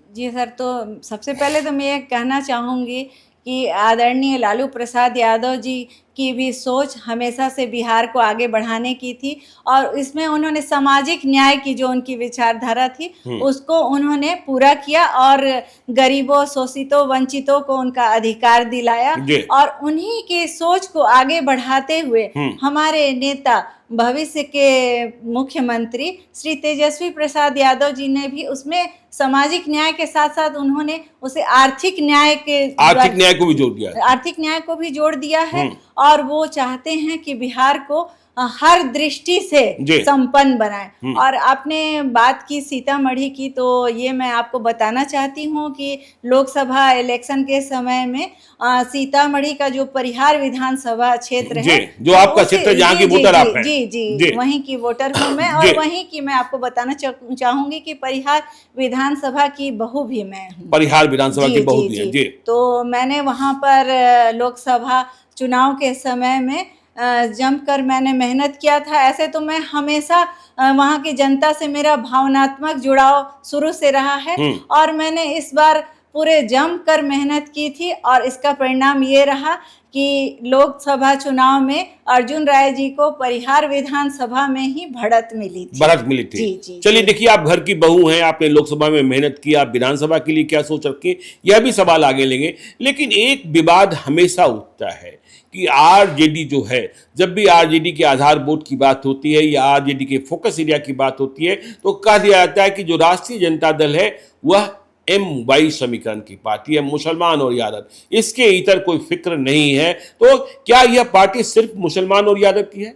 जी सर, तो सबसे पहले तो मैं ये कहना चाहूँगी कि आदरणीय लालू प्रसाद यादव जी की भी सोच हमेशा से बिहार को आगे बढ़ाने की थी। और इसमें उन्होंने सामाजिक न्याय की जो उनकी विचारधारा थी उसको उन्होंने पूरा किया और गरीबों, शोषितों, वंचितों को उनका अधिकार दिलाया। और उन्हीं की सोच को आगे बढ़ाते हुए हमारे नेता, भविष्य के मुख्यमंत्री श्री तेजस्वी प्रसाद यादव जी ने भी उसमें सामाजिक न्याय के साथ साथ उन्होंने उसे आर्थिक न्याय को भी जोड़ दिया, आर्थिक न्याय को भी जोड़ दिया है। और वो चाहते हैं कि बिहार को हर दृष्टि से संपन्न बनाए। और आपने बात की सीतामढ़ी की, तो ये मैं आपको बताना चाहती हूँ कि लोकसभा इलेक्शन के समय में सीतामढ़ी का जो परिहार विधानसभा क्षेत्र है, जो आपका क्षेत्र जहाँ की वोटर आप हैं, जी, वहीं की वोटर हूँ मैं। और वहीं की मैं आपको बताना चाहूंगी कि परिहार विधानसभा की बहू भी मैं हूँ। परिहार विधानसभा की बहू भी है। तो मैंने वहाँ पर लोकसभा चुनाव के समय में जमकर मैंने मेहनत किया था। ऐसे तो मैं हमेशा वहाँ की जनता से मेरा भावनात्मक जुड़ाव शुरू से रहा है और मैंने इस बार पूरे जमकर मेहनत की थी। और इसका परिणाम ये रहा कि लोकसभा चुनाव में अर्जुन राय जी को परिहार विधानसभा में ही बढ़त मिली थी। चलिए देखिए, आप घर की बहू हैं, आपने लोकसभा में मेहनत की, आप विधानसभा के लिए क्या सोच रखे, यह भी सवाल आगे लेंगे। लेकिन एक विवाद हमेशा उठता है कि आरजेडी जो है, जब भी आरजेडी के आधार वोट की बात होती है या आरजेडी के फोकस एरिया की बात होती है तो कह दिया जाता है कि जो राष्ट्रीय जनता दल है वह MY समीकरण की पार्टी है, मुसलमान और यादव, इसके इतर कोई फिक्र नहीं है। तो क्या यह पार्टी सिर्फ मुसलमान और यादव की है?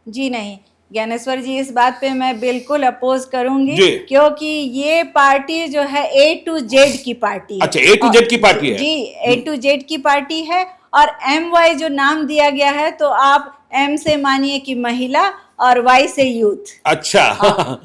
जी नहीं ज्ञानेश्वर जी, इस बात पे मैं बिल्कुल अपोज करूंगी क्योंकि ये पार्टी जो है A to Z की पार्टी है। अच्छा, A to Z की पार्टी है? जी, A to Z की पार्टी है। और MY जो नाम दिया गया है, तो आप M से मानिए कि महिला और वाई से यूथ। अच्छा।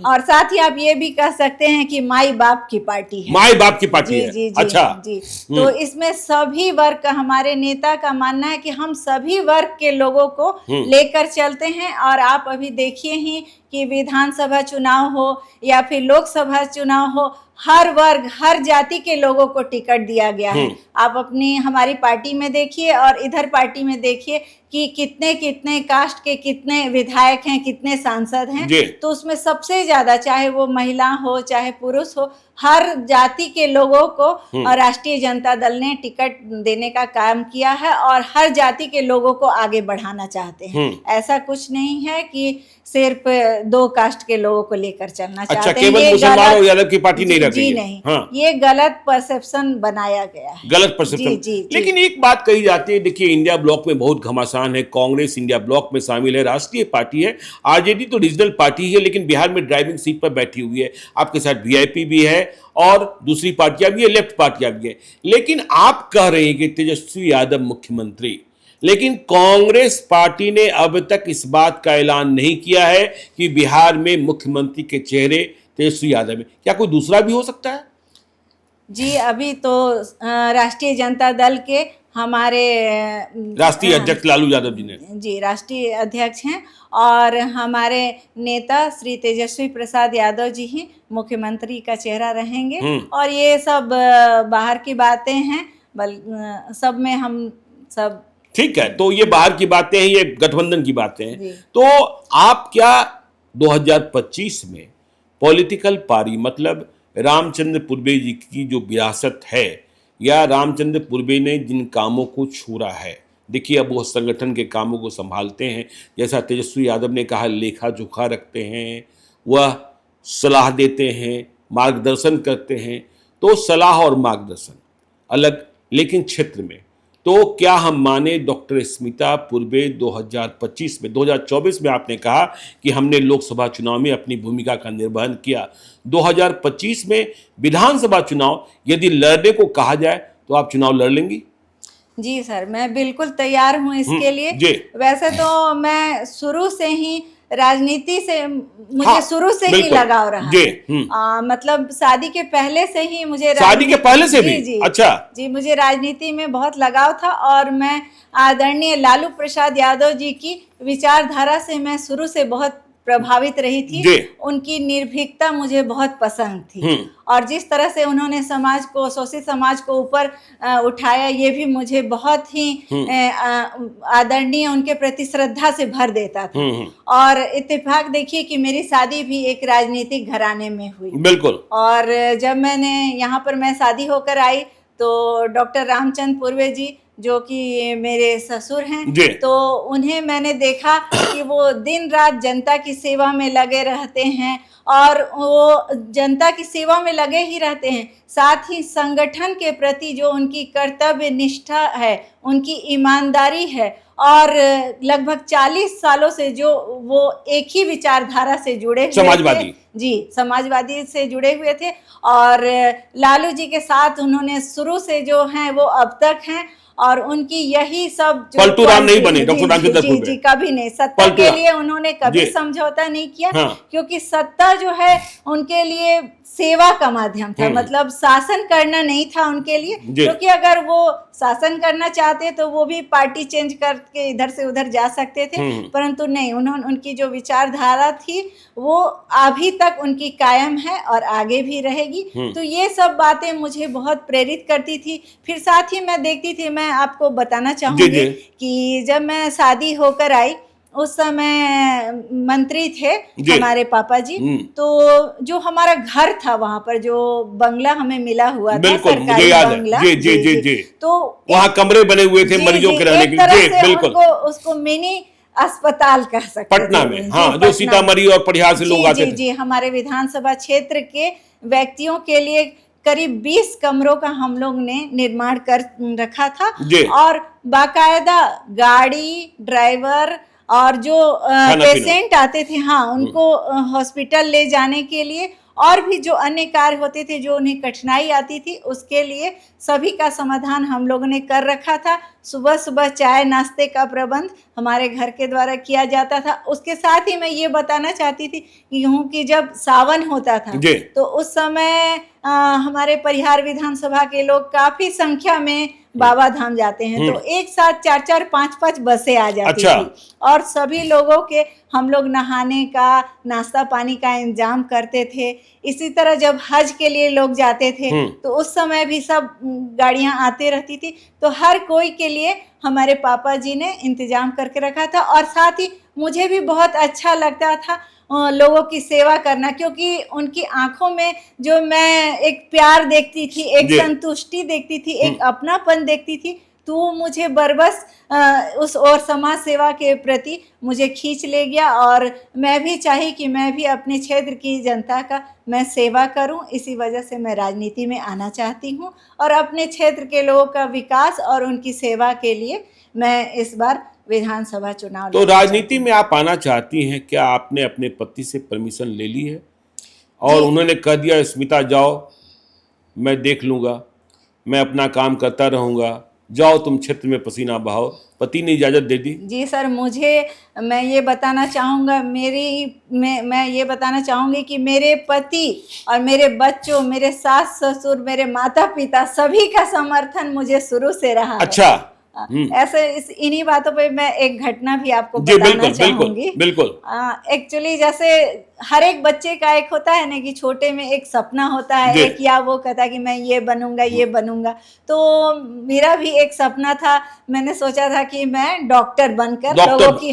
और साथ ही आप ये भी कह सकते हैं कि माई बाप की पार्टी है। माई बाप की पार्टी जी है। जी जी अच्छा। जी। तो इसमें सभी वर्ग का, हमारे नेता का मानना है कि हम सभी वर्ग के लोगों को लेकर चलते हैं। और आप अभी देखिए ही कि विधानसभा चुनाव हो या फिर लोकसभा चुनाव हो, हर वर्ग, हर जाति के लोगों को टिकट दिया गया है। आप अपनी हमारी पार्टी में देखिए और इधर पार्टी में देखिए कि कितने कितने कास्ट के कितने विधायक हैं, कितने सांसद हैं। तो उसमें सबसे ज्यादा, चाहे वो महिला हो चाहे पुरुष हो, हर जाति के लोगों को राष्ट्रीय जनता दल ने टिकट देने का काम किया है और हर जाति के लोगों को आगे बढ़ाना चाहते हैं। ऐसा कुछ नहीं है कि सिर्फ दो कास्ट के लोगों को लेकर चलना चाहते हैं। केवल मुसलमान और यादव की पार्टी नहीं रखी जी नहीं, ये गलत परसेप्शन बनाया गया है, गलत परसेप्शन। लेकिन एक बात कही जाती है, देखिए इंडिया ब्लॉक में बहुत घमासान है, कांग्रेस इंडिया ब्लॉक में शामिल है, राष्ट्रीय पार्टी है, आरजेडी तो रीजनल पार्टी है, लेकिन बिहार में ड्राइविंग सीट पर बैठी हुई है। आपके साथ वीआईपी भी है और दूसरी पार्टियां भी है, लेफ्ट पार्टियां भी है। लेकिन आप कह रहे हैं कि तेजस्वी यादव मुख्यमंत्री, लेकिन कांग्रेस पार्टी ने अब तक इस बात का ऐलान नहीं किया है कि बिहार में मुख्यमंत्री के चेहरे तेजस्वी यादव है। क्या कोई दूसरा भी हो सकता है? जी, अभी तो राष्ट्रीय जनता दल के हमारे राष्ट्रीय अध्यक्ष लालू यादव जी ने, जी राष्ट्रीय अध्यक्ष हैं, और हमारे नेता श्री तेजस्वी प्रसाद यादव जी ही मुख्यमंत्री का चेहरा रहेंगे। और ये सब बाहर की बातें हैं, सब में हम सब ठीक है। तो ये बाहर की बातें हैं, ये गठबंधन की बातें हैं। तो आप क्या 2025 में पॉलिटिकल पारी, मतलब रामचंद्र पूर्वे जी की जो विरासत है या रामचंद्र पूर्वे ने जिन कामों को छोड़ा है, देखिए अब वो संगठन के कामों को संभालते हैं, जैसा तेजस्वी यादव ने कहा, लेखा जोखा रखते हैं, वह सलाह देते हैं, मार्गदर्शन करते हैं। तो सलाह और मार्गदर्शन अलग, लेकिन क्षेत्र में तो क्या हम माने डॉक्टर स्मिता पूर्वे 2025 में, 2024 में आपने कहा कि हमने लोकसभा चुनाव में अपनी भूमिका का निर्वहन किया, 2025 में विधानसभा चुनाव यदि लड़ने को कहा जाए तो आप चुनाव लड़ लेंगी? जी सर, मैं बिल्कुल तैयार हूं इसके लिए। वैसे तो मैं शुरू से ही राजनीति से, मुझे शुरू से ही लगाव रहा है। मतलब शादी के पहले से ही मुझे, शादी के पहले से भी? जी, अच्छा जी, मुझे राजनीति में बहुत लगाव था और मैं आदरणीय लालू प्रसाद यादव जी की विचारधारा से मैं शुरू से बहुत प्रभावित रही थी। उनकी निर्भीकता मुझे बहुत पसंद थी और जिस तरह से उन्होंने समाज को, शोषित समाज को ऊपर उठाया, ये भी मुझे बहुत ही आदरणीय, उनके प्रति श्रद्धा से भर देता था। और इत्तेफाक देखिए कि मेरी शादी भी एक राजनीतिक घराने में हुई। बिल्कुल। और जब मैंने यहाँ पर मैं शादी होकर आई तो डॉक्टर रामचंद्र पूर्वे जी, जो कि मेरे ससुर हैं, तो उन्हें मैंने देखा कि वो दिन रात जनता की सेवा में लगे रहते हैं और वो जनता की सेवा में लगे ही रहते हैं, साथ ही संगठन के प्रति जो उनकी कर्तव्य निष्ठा है, उनकी ईमानदारी है, और लगभग 40 सालों से जो वो एक ही विचारधारा से जुड़े हुए थे, जी समाजवादी से जुड़े हुए थे। और लालू जी के साथ उन्होंने शुरू से जो हैं वो अब तक हैं, और उनकी यही सब पलटू राम नहीं बने डॉक्टर रामचंद्र पूर्वे। जी, कभी नहीं, सत्ता के लिए उन्होंने कभी समझौता नहीं किया। क्योंकि सत्ता जो है उनके लिए सेवा का माध्यम था, मतलब शासन करना नहीं था उनके लिए। क्योंकि अगर वो शासन करना चाहते तो वो भी पार्टी चेंज करके इधर से उधर जा सकते थे, परंतु नहीं, उन्होंने, उनकी जो विचारधारा थी वो अभी तक उनकी कायम है और आगे भी रहेगी। तो ये सब बातें मुझे बहुत प्रेरित करती थी। फिर साथ ही मैं देखती थी, मैं आपको बताना चाहूंगी कि जब मैं शादी होकर आई उस समय मंत्री थे हमारे पापा जी, तो जो हमारा घर था वहां पर, जो बंगला हमें मिला हुआ था, सरकारी बंगला, तो वहाँ कमरे बने हुए थे मरीजों के रहने के लिए। बिल्कुल, उसको मिनी अस्पताल कह सकते हैं पटना में। हाँ, जो सीतामढ़ी और परिहार से लोग आते थे। जी, हमारे विधानसभा क्षेत्र के व्यक्तियों के लिए करीब 20 कमरों का हम लोग ने निर्माण कर रखा था, और बाकायदा गाड़ी, ड्राइवर और जो पेशेंट आते थे, हाँ, उनको हॉस्पिटल ले जाने के लिए, और भी जो अन्य कार्य होते थे जो उन्हें कठिनाई आती थी, उसके लिए सभी का समाधान हम लोगों ने कर रखा था। सुबह सुबह चाय नाश्ते का प्रबंध हमारे घर के द्वारा किया जाता था। उसके साथ ही मैं ये बताना चाहती थी कि जब सावन होता था जी। तो उस समय हमारे परिहार विधानसभा के लोग काफी संख्या में बाबा धाम जाते हैं, तो एक साथ 4-4, 5-5 बसें आ जाती अच्छा। थी और सभी लोगों के हम लोग नहाने का, नाश्ता पानी का इंतजाम करते थे। इसी तरह जब हज के लिए लोग जाते थे तो उस समय भी सब गाड़ियां आती रहती थी, तो हर कोई के लिए हमारे पापा जी ने इंतजाम करके रखा था। और साथ ही मुझे भी बहुत अच्छा लगता था लोगों की सेवा करना, क्योंकि उनकी आंखों में जो मैं एक प्यार देखती थी, एक संतुष्टि देखती थी, एक अपनापन देखती थी, तो मुझे बरबस उस और समाज सेवा के प्रति मुझे खींच ले गया और मैं भी चाही कि मैं भी अपने क्षेत्र की जनता का मैं सेवा करूं। इसी वजह से मैं राजनीति में आना चाहती हूं और अपने क्षेत्र के लोगों का विकास और उनकी सेवा के लिए मैं इस बार विधानसभा चुनाव तो राजनीति में आप आना चाहती हैं, क्या आपने अपने पति से परमिशन ले ली है और उन्होंने कह दिया स्मिता जाओ, मैं देख लूंगा, मैं अपना काम करता रहूंगा, जाओ तुम क्षेत्र में पसीना बहाओ, पति ने इजाजत दे दी? जी सर, मैं ये बताना चाहूँगा, मैं ये बताना चाहूँगी कि मेरे पति और मेरे बच्चों, मेरे सास ससुर, मेरे माता पिता सभी का समर्थन मुझे शुरू से रहा है। अच्छा। ऐसे इन्हीं बातों पे मैं एक घटना भी आपको बताना चाहूंगी। बिल्कुल। एक्चुअली जैसे हर एक बच्चे का एक होता है ना कि छोटे में एक सपना होता है, एक या वो कहता है कि मैं ये बनूंगा। तो मेरा भी एक सपना था, मैंने सोचा था कि मैं डॉक्टर बनकर लोगों की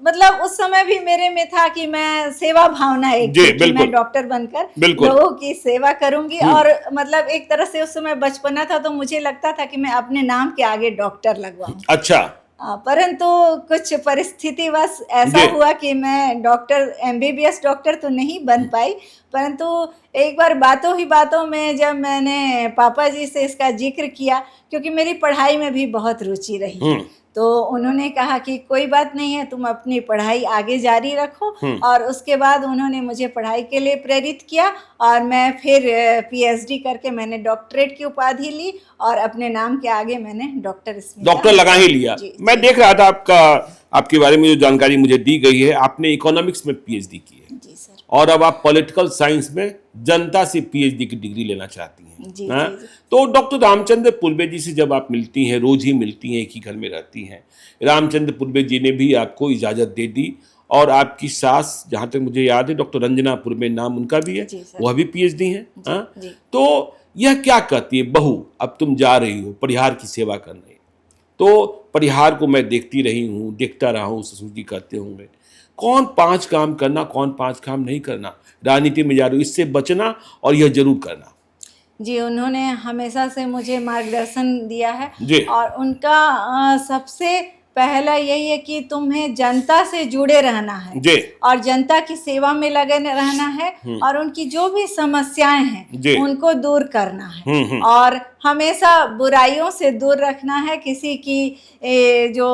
मतलब उस समय भी मेरे में था कि मैं सेवा भावना कि मैं डॉक्टर बनकर लोगों की सेवा करूंगी। और मतलब एक तरह से उस समय बचपना था, तो मुझे लगता था कि मैं अपने नाम के आगे डॉक्टर लगवाऊं। अच्छा। परंतु कुछ परिस्थितिवश ऐसा हुआ कि मैं MBBS डॉक्टर तो नहीं बन पाई, परंतु एक बार बातों में जब मैंने पापा जी से इसका जिक्र किया, क्योंकि मेरी पढ़ाई में भी बहुत रुचि रही, तो उन्होंने कहा कि कोई बात नहीं है, तुम अपनी पढ़ाई आगे जारी रखो। और उसके बाद उन्होंने मुझे पढ़ाई के लिए प्रेरित किया और मैं फिर PhD करके मैंने डॉक्टरेट की उपाधि ली और अपने नाम के आगे मैंने डॉक्टर लगा ही लिया। मैं देख रहा था आपके बारे में जो जानकारी मुझे दी गई है, आपने इकोनॉमिक्स में PhD की है। जी सर। और अब आप पॉलिटिकल साइंस में जनता से PhD की डिग्री लेना चाहती हैं। जी, हाँ? जी। तो डॉक्टर रामचंद्र पुरबे जी से जब आप मिलती हैं, रोज ही मिलती हैं, एक ही घर में रहती हैं, रामचंद्र पुरबे जी ने भी आपको इजाजत दे दी और आपकी सास, जहां तक मुझे याद है, डॉक्टर रंजना पुरबे नाम उनका भी है, वह भी PhD है। तो यह क्या कहती है, बहू अब तुम जा रही हो परिहार की सेवा करने, तो परिहार को मैं देखता रहा हूँ, ससुर जी करते होंगे, कौन 5 काम करना, कौन 5 काम नहीं करना, राजनीति में जा रही हो, इससे बचना और यह जरूर करना। जी, उन्होंने हमेशा से मुझे मार्गदर्शन दिया है और उनका सबसे पहला यही है कि तुम्हें जनता से जुड़े रहना है और जनता की सेवा में लगे रहना है और उनकी जो भी समस्याएं हैं उनको दूर करना है और हमेशा बुराइयों से दूर रखना है। किसी की जो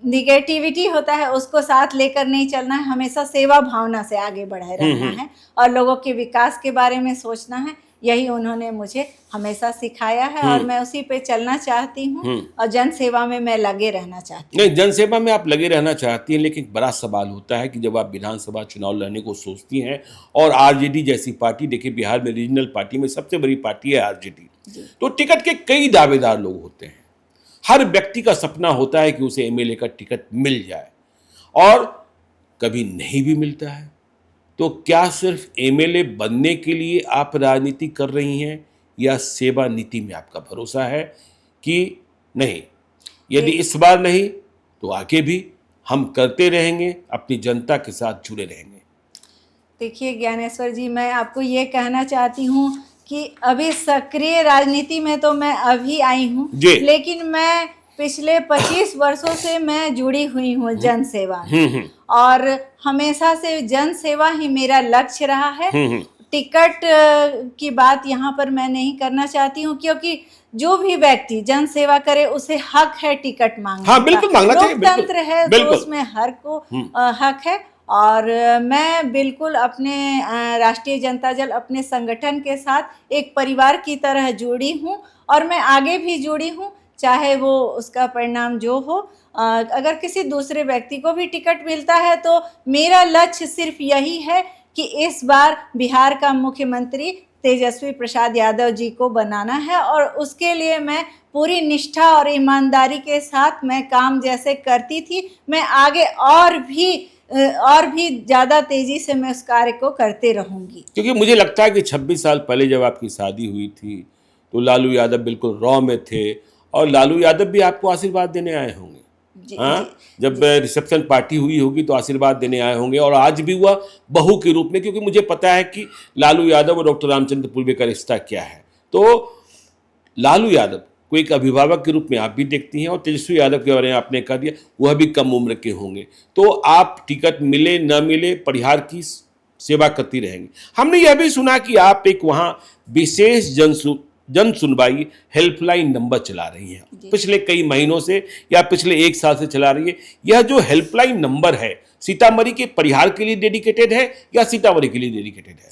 निगेटिविटी होता है उसको साथ लेकर नहीं चलना है, हमेशा सेवा भावना से आगे बढ़े रहना है और लोगों के विकास के बारे में सोचना है। यही उन्होंने मुझे हमेशा सिखाया है और मैं उसी पे चलना चाहती हूँ और जन सेवा में मैं लगे रहना चाहती हूँ। नहीं, जन सेवा में आप लगे रहना चाहती हैं, लेकिन बड़ा सवाल होता है कि जब आप विधानसभा चुनाव लड़ने को सोचती हैं और RJD जैसी पार्टी, देखिए बिहार में रीजनल पार्टी में सबसे बड़ी पार्टी है RJD, तो टिकट के कई दावेदार लोग होते हैं। हर व्यक्ति का सपना होता है कि उसे MLA का टिकट मिल जाए और कभी नहीं भी मिलता है। तो क्या सिर्फ MLA बनने के लिए आप राजनीति कर रही हैं या सेवा नीति में आपका भरोसा है कि नहीं, यदि इस बार नहीं तो आगे भी हम करते रहेंगे, अपनी जनता के साथ जुड़े रहेंगे? देखिए ज्ञानेश्वर जी, मैं आपको ये कहना चाहती हूँ कि अभी सक्रिय राजनीति में तो मैं अभी आई हूँ, लेकिन मैं पिछले 25 वर्षों से मैं जुड़ी हुई हूँ जन सेवा में और हमेशा से जन सेवा ही मेरा लक्ष्य रहा है। टिकट की बात यहाँ पर मैं नहीं करना चाहती हूँ, क्योंकि जो भी व्यक्ति जन सेवा करे उसे हक है टिकट मांगने का। बिल्कुल मांगना चाहिए, लोकतंत्र है तो उसमें हर को हक है और मैं बिल्कुल अपने राष्ट्रीय जनता दल अपने संगठन के साथ एक परिवार की तरह जुड़ी हूँ और मैं आगे भी जुड़ी हूँ चाहे वो उसका परिणाम जो हो। अगर किसी दूसरे व्यक्ति को भी टिकट मिलता है तो मेरा लक्ष्य सिर्फ यही है कि इस बार बिहार का मुख्यमंत्री तेजस्वी प्रसाद यादव जी को बनाना है, और उसके लिए मैं पूरी निष्ठा और ईमानदारी के साथ मैं काम जैसे करती थी, मैं आगे और भी ज़्यादा तेजी से मैं उस कार्य को करते रहूंगी। क्योंकि मुझे लगता है कि 26 साल पहले जब आपकी शादी हुई थी तो लालू यादव बिल्कुल रॉ में थे, और लालू यादव भी आपको आशीर्वाद देने आए होंगे। हाँ, जब रिसेप्शन पार्टी हुई होगी तो आशीर्वाद देने आए होंगे, और आज भी हुआ बहू के रूप में, क्योंकि मुझे पता है कि लालू यादव और डॉक्टर रामचंद्र पूर्वे का रिश्ता क्या है। तो लालू यादव को एक अभिभावक के रूप में आप भी देखती हैं, और तेजस्वी यादव के बारे में आपने कह दिया वह भी कम उम्र के होंगे, तो आप टिकट मिले न मिले परिहार की सेवा करती रहेंगी। हमने यह भी सुना कि आप एक वहाँ विशेष जन सुनवाई हेल्पलाइन नंबर चला रही हैं पिछले कई महीनों से, या पिछले 1 साल से चला रही है। यह जो हेल्पलाइन नंबर है सीतामढ़ी के परिहार के लिए डेडिकेटेड है या सीतामढ़ी के लिए डेडिकेटेड है?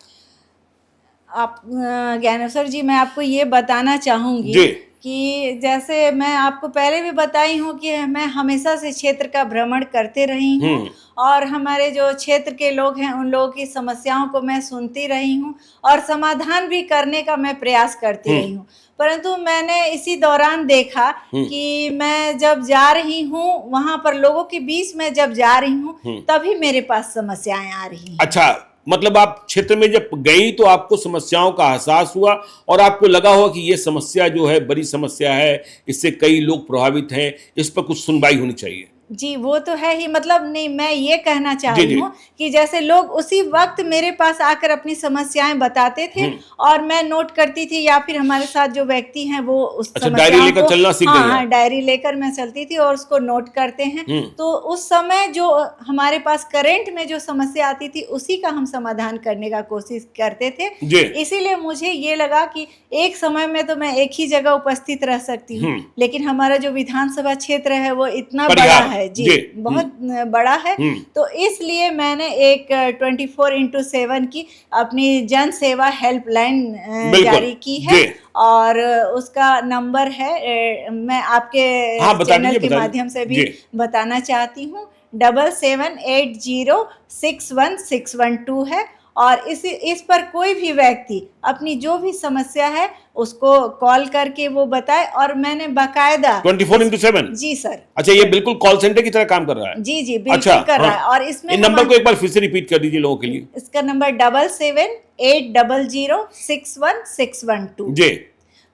आप ज्ञानेश्वर जी, मैं आपको ये बताना चाहूँगी कि जैसे मैं आपको पहले भी बताई हूँ कि मैं हमेशा से क्षेत्र का भ्रमण करते रही हूँ, और हमारे जो क्षेत्र के लोग हैं उन लोगों की समस्याओं को मैं सुनती रही हूँ और समाधान भी करने का मैं प्रयास करती रही हूँ। परंतु मैंने इसी दौरान देखा कि मैं जब जा रही हूँ वहाँ पर लोगों के बीच में जब जा रही हूँ तभी मेरे पास समस्याएं आ रही हैं। अच्छा, मतलब आप क्षेत्र में जब गई तो आपको समस्याओं का एहसास हुआ और आपको लगा होगा कि ये समस्या जो है बड़ी समस्या है, इससे कई लोग प्रभावित हैं, इस पर कुछ सुनवाई होनी चाहिए। जी, वो तो है ही। मतलब नहीं, मैं ये कहना चाह रही हूँ कि जैसे लोग उसी वक्त मेरे पास आकर अपनी समस्याएं बताते थे और मैं नोट करती थी, या फिर हमारे साथ जो व्यक्ति हैं वो उस डायरी लेकर चलना सीख गई। हाँ, डायरी लेकर मैं चलती थी और उसको नोट करते हैं। तो उस समय जो हमारे पास करंट में जो समस्या आती थी उसी का हम समाधान करने का कोशिश करते थे। इसीलिए मुझे ये लगा कि एक समय में तो मैं एक ही जगह उपस्थित रह सकती हूँ, लेकिन हमारा जो विधानसभा क्षेत्र है वो इतना बड़ा है जी, बहुत बड़ा है। तो इसलिए मैंने एक 24x7 की अपनी जन सेवा हेल्पलाइन जारी की है, और उसका नंबर है, मैं आपके चैनल के माध्यम से भी बताना चाहती हूँ, 7780616112 है। और इस पर कोई भी व्यक्ति अपनी जो भी समस्या है उसको कॉल करके वो बताए, और मैंने बाकायदा 24x7। जी सर। अच्छा, ये बिल्कुल कॉल सेंटर की तरह काम कर रहा है? जी जी, बिल्कुल कर रहा है। और इसमें नंबर को एक बार फिर से रिपीट कर दीजिए लोगों के लिए। इसका नंबर 7780061612 जी।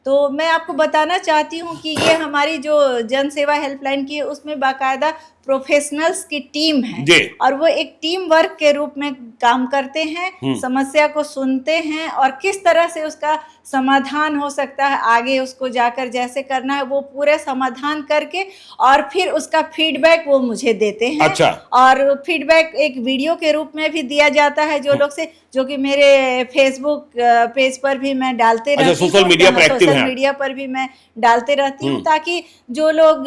तो मैं आपको बताना चाहती हूँ कि ये हमारी जो जन सेवा हेल्पलाइन की है उसमें बाकायदा प्रोफेशनल्स की टीम है, और वो एक टीम वर्क के रूप में काम करते हैं, समस्या को सुनते हैं और किस तरह से उसका समाधान हो सकता है, आगे उसको जाकर जैसे करना है वो पूरे समाधान करके और फिर उसका फीडबैक वो मुझे देते हैं। अच्छा। और फीडबैक एक वीडियो के रूप में भी दिया जाता है जो कि मेरे फेसबुक पेज पर भी मैं डालते रहती हूँ, सोशल मीडिया पर भी मैं डालते रहती हूँ, ताकि जो लोग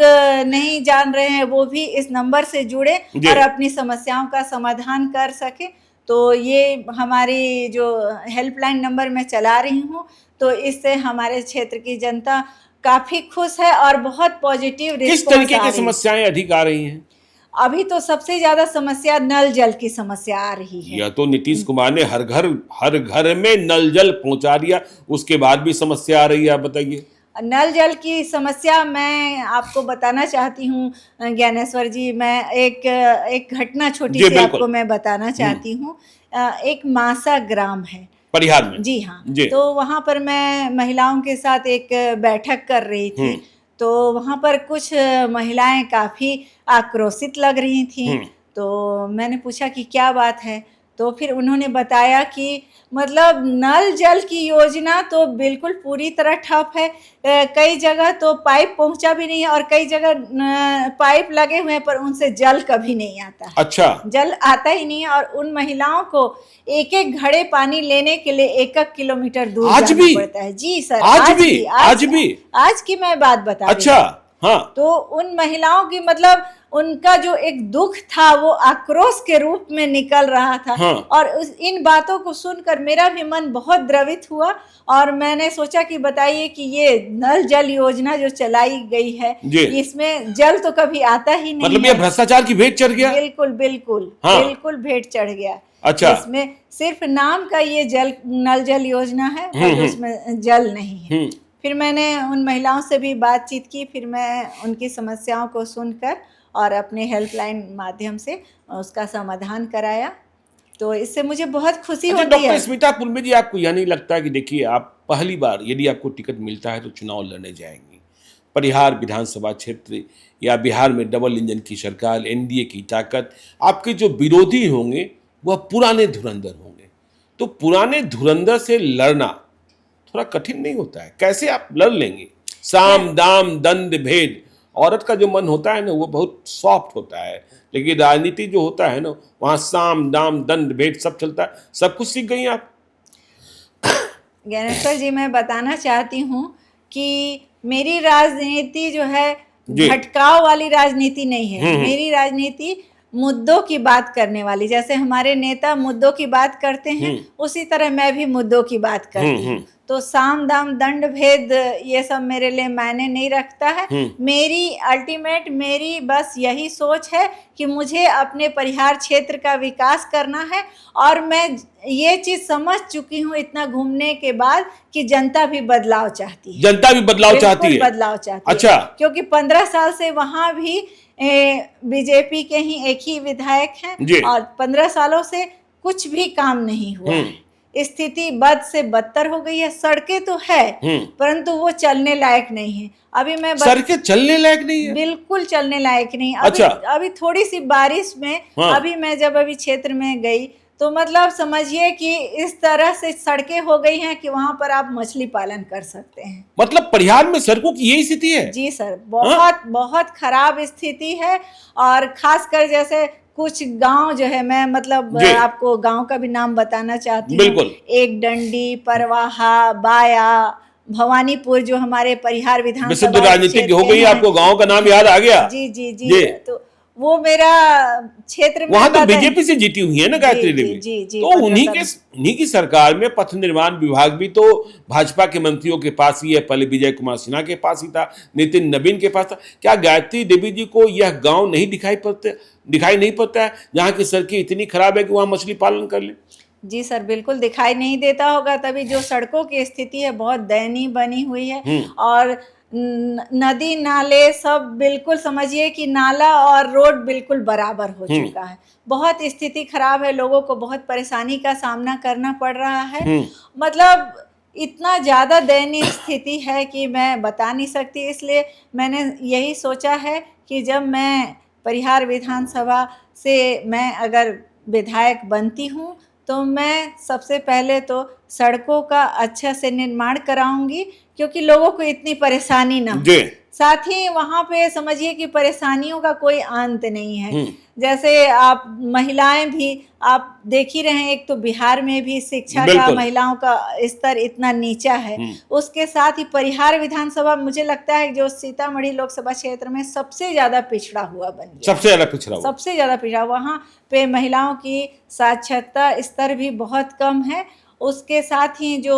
नहीं जान रहे हैं वो भी इस नंबर से जुड़े और अपनी समस्याओं का समाधान कर सके। तो ये हमारी जो हेल्पलाइन नंबर मैं चला रही हूँ, तो इससे हमारे क्षेत्र की जनता काफी खुश है और बहुत पॉजिटिव रिस्पॉन्स। किस तरीके की समस्याएं अधिक आ रही हैं? अभी तो सबसे ज्यादा समस्या नल जल की समस्या आ रही है। यह तो नीतीश कुमार ने हर घर में नल जल पहुंचा दिया, उसके बाद भी समस्या आ रही है, आप बताइए। नल जल की समस्या मैं आपको बताना चाहती हूँ ज्ञानेश्वर जी, मैं एक घटना छोटी सी आपको मैं बताना चाहती हूँ। एक मासा ग्राम है परिहार में। जी हाँ। तो वहाँ पर मैं महिलाओं के साथ एक बैठक कर रही थी, तो वहाँ पर कुछ महिलाएं काफी आक्रोशित लग रही थी। तो मैंने पूछा कि क्या बात है, तो फिर उन्होंने बताया कि मतलब नल जल की योजना तो बिल्कुल पूरी तरह ठप है, कई जगह तो पाइप पहुंचा भी नहीं है और कई जगह पाइप लगे हुए हैं पर उनसे जल कभी नहीं आता है। अच्छा। जल आता ही नहीं है, और उन महिलाओं को एक एक घड़े पानी लेने के लिए 1 किलोमीटर दूर जाना पड़ता है। जी सर, आज की मैं बात बता रही हूँ। अच्छा। हाँ। तो उन महिलाओं की मतलब उनका जो एक दुख था वो आक्रोश के रूप में निकल रहा था। हाँ। और इन बातों को सुनकर मेरा भी मन बहुत द्रवित हुआ और मैंने सोचा कि बताइए कि ये नल जल योजना जो चलाई गई है जी। इसमें जल तो कभी आता ही नहीं मतलब है। ये भ्रष्टाचार की भेंट चढ़ गया। बिल्कुल बिल्कुल। हाँ। बिल्कुल भेंट चढ़ गया। अच्छा। इसमें सिर्फ नाम का ये नल जल योजना है पर उसमें जल नहीं है। फिर मैंने उन महिलाओं से भी बातचीत की, फिर मैं उनकी समस्याओं को सुनकर और अपने हेल्पलाइन माध्यम से उसका समाधान कराया। तो इससे मुझे बहुत खुशी होती है। डॉक्टर स्मिता पुरबे जी, आपको यह नहीं लगता कि देखिए आप पहली बार यदि आपको टिकट मिलता है तो चुनाव लड़ने जाएंगे, परिहार विधानसभा क्षेत्र या बिहार में डबल इंजन की सरकार, एनडीए की ताकत, आपके जो विरोधी होंगे वह पुराने धुरंधर होंगे, तो पुराने धुरंधर से लड़ना थोड़ा कठिन नहीं होता है? कैसे आप लड़ लेंगे? साम दाम दंड भेद, औरत का जो मन होता है ना वो बहुत सॉफ्ट होता है, लेकिन राजनीति जो होता है ना वहाँ साम दाम दंड भेद सब चलता है। सब कुछ सीख गई आप? ज्ञानेश्वर जी, मैं बताना चाहती हूँ कि मेरी राजनीति जो है भटकाव वाली राजनीति नहीं है। मेरी राजनीति मुद्दों की बात करने वाली, जैसे हमारे नेता मुद्दों की बात करते हैं उसी तरह मैं भी मुद्दों की बात करती हूँ। तो साम दाम दंड भेद ये सब मेरे लिए मायने नहीं रखता है। मेरी बस यही सोच है कि मुझे अपने परिहार क्षेत्र का विकास करना है और मैं ये चीज समझ चुकी हूँ इतना घूमने के बाद कि जनता भी बदलाव चाहती है। जनता भी बदलाव चाहती है। बदलाव चाहती है। अच्छा। क्योंकि 15 साल से वहां भी बीजेपी के ही एक ही विधायक हैं और 15 सालों से कुछ भी काम नहीं हुआ है। स्थिति बद से बदतर हो गई है। सड़कें तो है परंतु वो चलने लायक नहीं है। अभी मैं सड़कें चलने लायक नहीं है? बिल्कुल चलने लायक नहीं। अच्छा। अभी थोड़ी सी बारिश में अभी मैं जब अभी क्षेत्र में गई तो मतलब समझिए कि इस तरह से सड़कें हो गई हैं कि वहां पर आप मछली पालन कर सकते हैं। मतलब परिहार में सड़कों की यही स्थिति है? जी सर, बहुत खराब स्थिति है। और खासकर जैसे कुछ गांव जो है, मैं मतलब आपको गांव का भी नाम बताना चाहती हूँ। एक डंडी, परवाहा, बाया, भवानीपुर जो हमारे परिहार विधानसभा राजनीतिक हो गई, आपको गांव का नाम याद आ गया? जी। तो वो मेरा क्षेत्र में वहां तो बीजेपी से जीती हुई है ना गायत्री देवी। जी। तो उन्हीं की सरकार में पथ निर्माण विभाग भी तो भाजपा के मंत्रियों के पास ही है। पहले विजय कुमार सिन्हा के पास ही था, नितिन नवीन के पास था। क्या गायत्री देवी जी को यह गांव नहीं दिखाई नहीं पड़ता है जहाँ की सड़कें इतनी खराब है कि वहां मछली पालन कर ले? जी सर, बिल्कुल दिखाई नहीं देता होगा, तभी जो सड़कों की स्थिति है बहुत दयनीय बनी हुई है। और नदी नाले सब बिल्कुल समझिए कि नाला और रोड बिल्कुल बराबर हो चुका है। बहुत स्थिति खराब है, लोगों को बहुत परेशानी का सामना करना पड़ रहा है। मतलब इतना ज़्यादा दयनीय स्थिति है कि मैं बता नहीं सकती। इसलिए मैंने यही सोचा है कि जब मैं परिहार विधानसभा से मैं अगर विधायक बनती हूँ तो मैं सबसे पहले तो सड़कों का अच्छा से निर्माण कराऊंगी, क्योंकि लोगों को इतनी परेशानी ना हो। साथ ही वहाँ पे समझिए कि परेशानियों का कोई अंत नहीं है। जैसे आप महिलाएं भी आप देख ही रहे हैं, एक तो बिहार में भी शिक्षा का महिलाओं का स्तर इतना नीचा है। उसके साथ ही परिहार विधानसभा मुझे लगता है जो सीतामढ़ी लोकसभा क्षेत्र में सबसे ज्यादा पिछड़ा हुआ बन गया। सबसे ज्यादा पिछड़ा। वहाँ पे महिलाओं की साक्षरता स्तर भी बहुत कम है। उसके साथ ही जो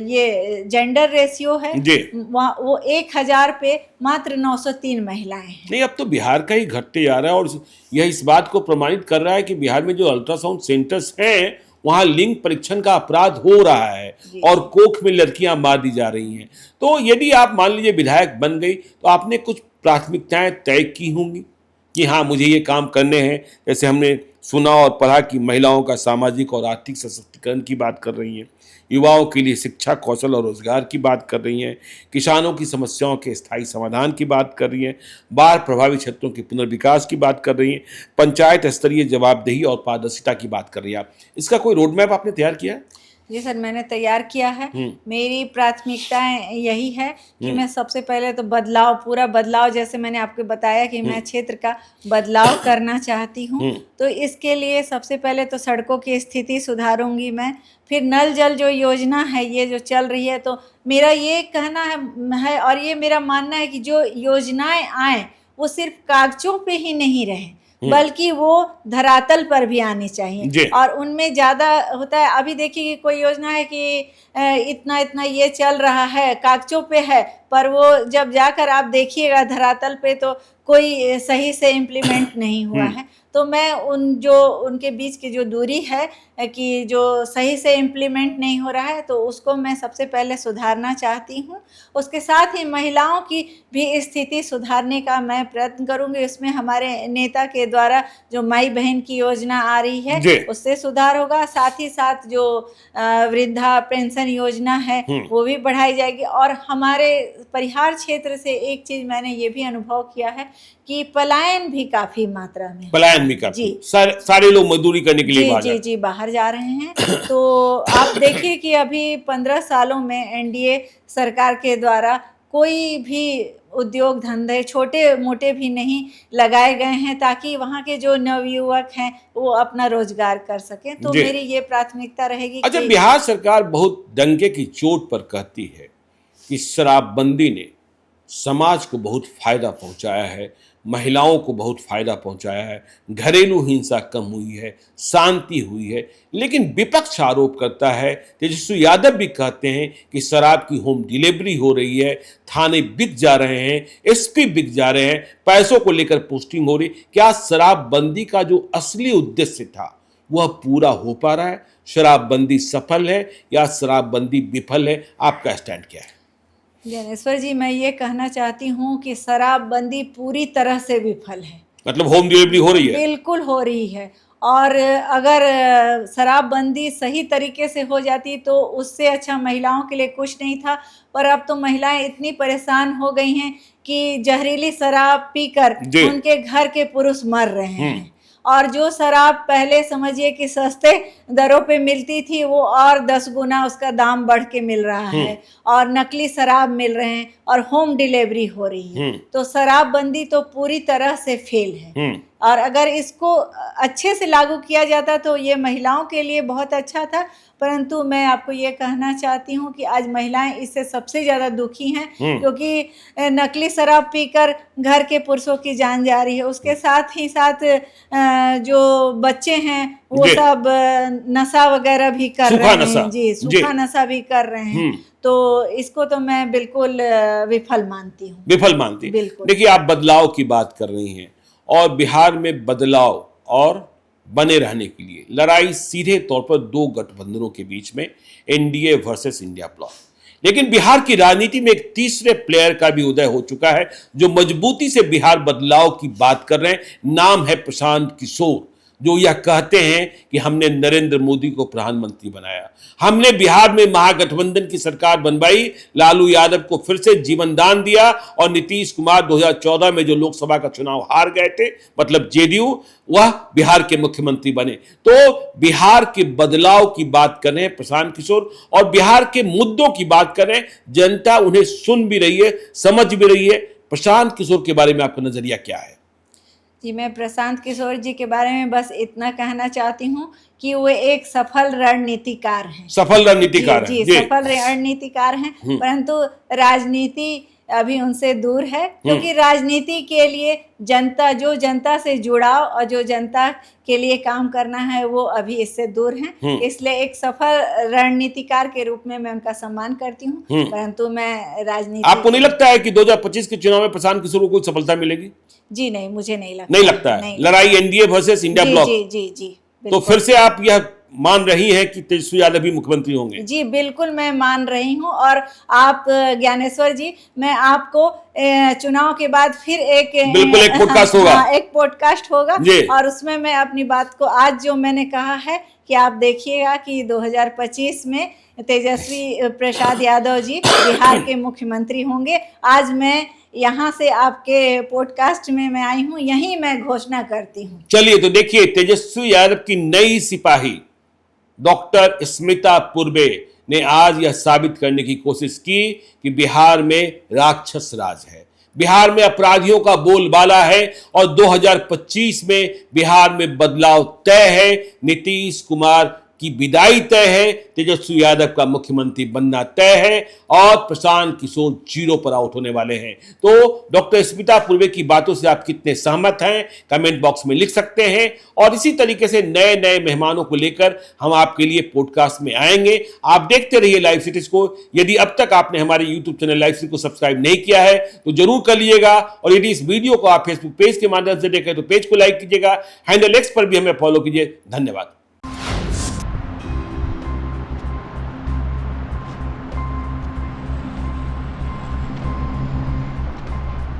ये जेंडर रेशियो है वो 1000 पे मात्र 903 महिलाएं हैं। नहीं, अब तो बिहार का ही घटते जा रहा है और यह इस बात को प्रमाणित कर रहा है कि बिहार में जो अल्ट्रासाउंड सेंटर्स हैं वहां लिंग परीक्षण का अपराध हो रहा है और कोख में लड़कियां मार दी जा रही हैं। तो यदि आप मान लीजिए विधायक बन गई तो आपने कुछ प्राथमिकताएं तय की होंगी कि हाँ मुझे ये काम करने हैं। जैसे हमने सुना और पढ़ा कि महिलाओं का सामाजिक और आर्थिक सशक्तिकरण की बात कर रही हैं, युवाओं के लिए शिक्षा, कौशल और रोजगार की बात कर रही हैं, किसानों की समस्याओं के स्थायी समाधान की बात कर रही हैं, बाढ़ प्रभावित क्षेत्रों के पुनर्विकास की बात कर रही हैं, पंचायत स्तरीय जवाबदेही और पारदर्शिता की बात कर रही हैं। आप इसका कोई रोड मैप आपने तैयार किया है? जी सर, मैंने तैयार किया है। मेरी प्राथमिकताएं यही है कि मैं सबसे पहले तो पूरा बदलाव, जैसे मैंने आपको बताया कि मैं क्षेत्र का बदलाव करना चाहती हूँ। तो इसके लिए सबसे पहले तो सड़कों की स्थिति सुधारूंगी मैं। फिर नल जल जो योजना है ये जो चल रही है, तो मेरा ये कहना है और ये मेरा मानना है कि जो योजनाएं आए वो सिर्फ कागजों पे ही नहीं रहे, बल्कि वो धरातल पर भी आनी चाहिए। और उनमें ज्यादा होता है, अभी देखिए कि कोई योजना है कि इतना इतना ये चल रहा है, कागजों पे है, पर वो जब जाकर आप देखिएगा धरातल पे तो कोई सही से इम्प्लीमेंट नहीं हुआ है। तो मैं उनके बीच की जो दूरी है कि जो सही से इम्प्लीमेंट नहीं हो रहा है, तो उसको मैं सबसे पहले सुधारना चाहती हूँ। उसके साथ ही महिलाओं की भी स्थिति सुधारने का मैं प्रयत्न करूँगी। इसमें हमारे नेता के द्वारा जो माई बहन की योजना आ रही है उससे सुधार होगा। साथ ही साथ जो वृद्धा पेंशन योजना है वो भी बढ़ाई जाएगी। और हमारे परिहार क्षेत्र से एक चीज मैंने ये भी अनुभव किया है कि पलायन भी काफी मात्रा में, पलायन भी काफी, सारे लोग मजदूरी करने के लिए जी बाहर जा रहे हैं। तो आप देखिए कि अभी 15 सालों में एनडीए सरकार के द्वारा कोई भी उद्योग धंधे छोटे मोटे भी नहीं लगाए गए हैं, ताकि वहाँ के जो नवयुवक हैं वो अपना रोजगार कर सकें। तो मेरी ये प्राथमिकता रहेगी। अच्छा, बिहार सरकार बहुत डंके की चोट पर कहती है कि शराबबंदी ने समाज को बहुत फायदा पहुंचाया है, महिलाओं को बहुत फायदा पहुंचाया है, घरेलू हिंसा कम हुई है, शांति हुई है। लेकिन विपक्ष आरोप करता है, तेजस्वी यादव भी कहते हैं कि शराब की होम डिलीवरी हो रही है, थाने बिक जा रहे हैं, एसपी बिक जा रहे हैं, पैसों को लेकर पोस्टिंग हो रही। क्या शराबबंदी का जो असली उद्देश्य था वह पूरा हो पा रहा है? शराबबंदी सफल है या शराबबंदी विफल है? आपका स्टैंड क्या है? ज्ञानेश्वर जी, मैं ये कहना चाहती हूँ कि शराबबंदी पूरी तरह से विफल है। मतलब होम डिलीवरी हो रही है? बिल्कुल हो रही है। और अगर शराबबंदी सही तरीके से हो जाती तो उससे अच्छा महिलाओं के लिए कुछ नहीं था। पर अब तो महिलाएं इतनी परेशान हो गई हैं कि जहरीली शराब पीकर उनके घर के पुरुष मर रहे हैं। और जो शराब पहले समझिए कि सस्ते दरों पे मिलती थी, वो और 10 गुना उसका दाम बढ़ के मिल रहा है। और नकली शराब मिल रहे हैं और होम डिलीवरी हो रही है। तो शराबबंदी तो पूरी तरह से फेल है। और अगर इसको अच्छे से लागू किया जाता तो ये महिलाओं के लिए बहुत अच्छा था। परंतु मैं आपको ये कहना चाहती हूँ कि आज महिलाएं इससे सबसे ज़्यादा दुखी हैं, क्योंकि नकली शराब पीकर घर के पुरुषों की जान जा रही है। उसके साथ ही साथ जो बच्चे हैं वो सब नशा वगैरह भी कर रहे हैं। जी, सूखा नशा भी कर रहे हैं। तो इसको तो मैं बिल्कुल विफल मानती हूँ। विफल मानती? बिल्कुल। देखिए, आप बदलाव की बात कर रही हैं और बिहार में बदलाव और बने रहने के लिए लड़ाई सीधे तौर पर दो गठबंधनों के बीच में, एनडीए वर्सेस इंडिया ब्लॉक। लेकिन बिहार की राजनीति में एक तीसरे प्लेयर का भी उदय हो चुका है जो मजबूती से बिहार बदलाव की बात कर रहे हैं। नाम है प्रशांत किशोर, जो यह कहते हैं कि हमने नरेंद्र मोदी को प्रधानमंत्री बनाया, हमने बिहार में महागठबंधन की सरकार बनवाई, लालू यादव को फिर से जीवन दान दिया और नीतीश कुमार 2014 में जो लोकसभा का चुनाव हार गए थे, मतलब जेडीयू, वह बिहार के मुख्यमंत्री बने। तो बिहार के बदलाव की बात कर रहे हैं प्रशांत किशोर और बिहार के मुद्दों की बात कर रहे हैं। जनता उन्हें सुन भी रही है, समझ भी रही है। प्रशांत किशोर के बारे में आपका नजरिया क्या है? जी, मैं प्रशांत किशोर जी के बारे में बस इतना कहना चाहती हूँ कि वो एक सफल रणनीतिकार हैं। सफल रणनीतिकार हैं। जी, सफल रणनीतिकार हैं। परंतु राजनीति अभी उनसे दूर है, क्योंकि राजनीति के लिए जनता से जुड़ाव और जो जनता के लिए काम करना है वो अभी इससे दूर हैं। इसलिए एक सफल रणनीतिकार के रूप में मैं उनका सम्मान करती हूँ। परंतु मैं राजनीति, आपको नहीं लगता है कि 2025 के चुनाव में प्रशांत किशोर को कोई सफलता मिलेगी? जी नहीं, मुझे नहीं लगता है। लड़ाई एनडीए वर्सेस इंडिया ब्लॉक। जी। तो फिर से आप यह मान रही है कि तेजस्वी यादव भी मुख्यमंत्री होंगे? जी बिल्कुल, मैं मान रही हूँ। और आप ज्ञानेश्वर जी, मैं आपको चुनाव के बाद फिर एक पॉडकास्ट होगा। एक पॉडकास्ट होगा और उसमें मैं अपनी बात को, आज जो मैंने कहा है कि आप देखिएगा कि 2025 में तेजस्वी प्रसाद यादव जी बिहार के मुख्यमंत्री होंगे। आज मैं यहाँ से आपके पॉडकास्ट में मैं आई हूँ, यही मैं घोषणा करती हूँ। चलिए, तो देखिए, तेजस्वी यादव की नई सिपाही डॉक्टर स्मिता पूर्वे ने आज यह साबित करने की कोशिश की कि बिहार में राक्षस राज है, बिहार में अपराधियों का बोलबाला है और 2025 में बिहार में बदलाव तय है। नीतीश कुमार की विदाई तय है, तेजस्वी यादव का मुख्यमंत्री बनना तय है और प्रशांत किशोर 0 पर आउट होने वाले हैं। तो डॉक्टर स्मिता पूर्वे की बातों से आप कितने सहमत हैं कमेंट बॉक्स में लिख सकते हैं और इसी तरीके से नए नए मेहमानों को लेकर हम आपके लिए पॉडकास्ट में आएंगे। आप देखते रहिए लाइव सिटीज को। यदि अब तक आपने हमारे यूट्यूब चैनल लाइव सिटी को सब्सक्राइब नहीं किया है तो जरूर कर लीजिएगा और यदि इस वीडियो को आप फेसबुक पेज के माध्यम से देखें तो पेज को लाइक कीजिएगा। हैंडल एक्स पर भी हमें फॉलो कीजिए। धन्यवाद।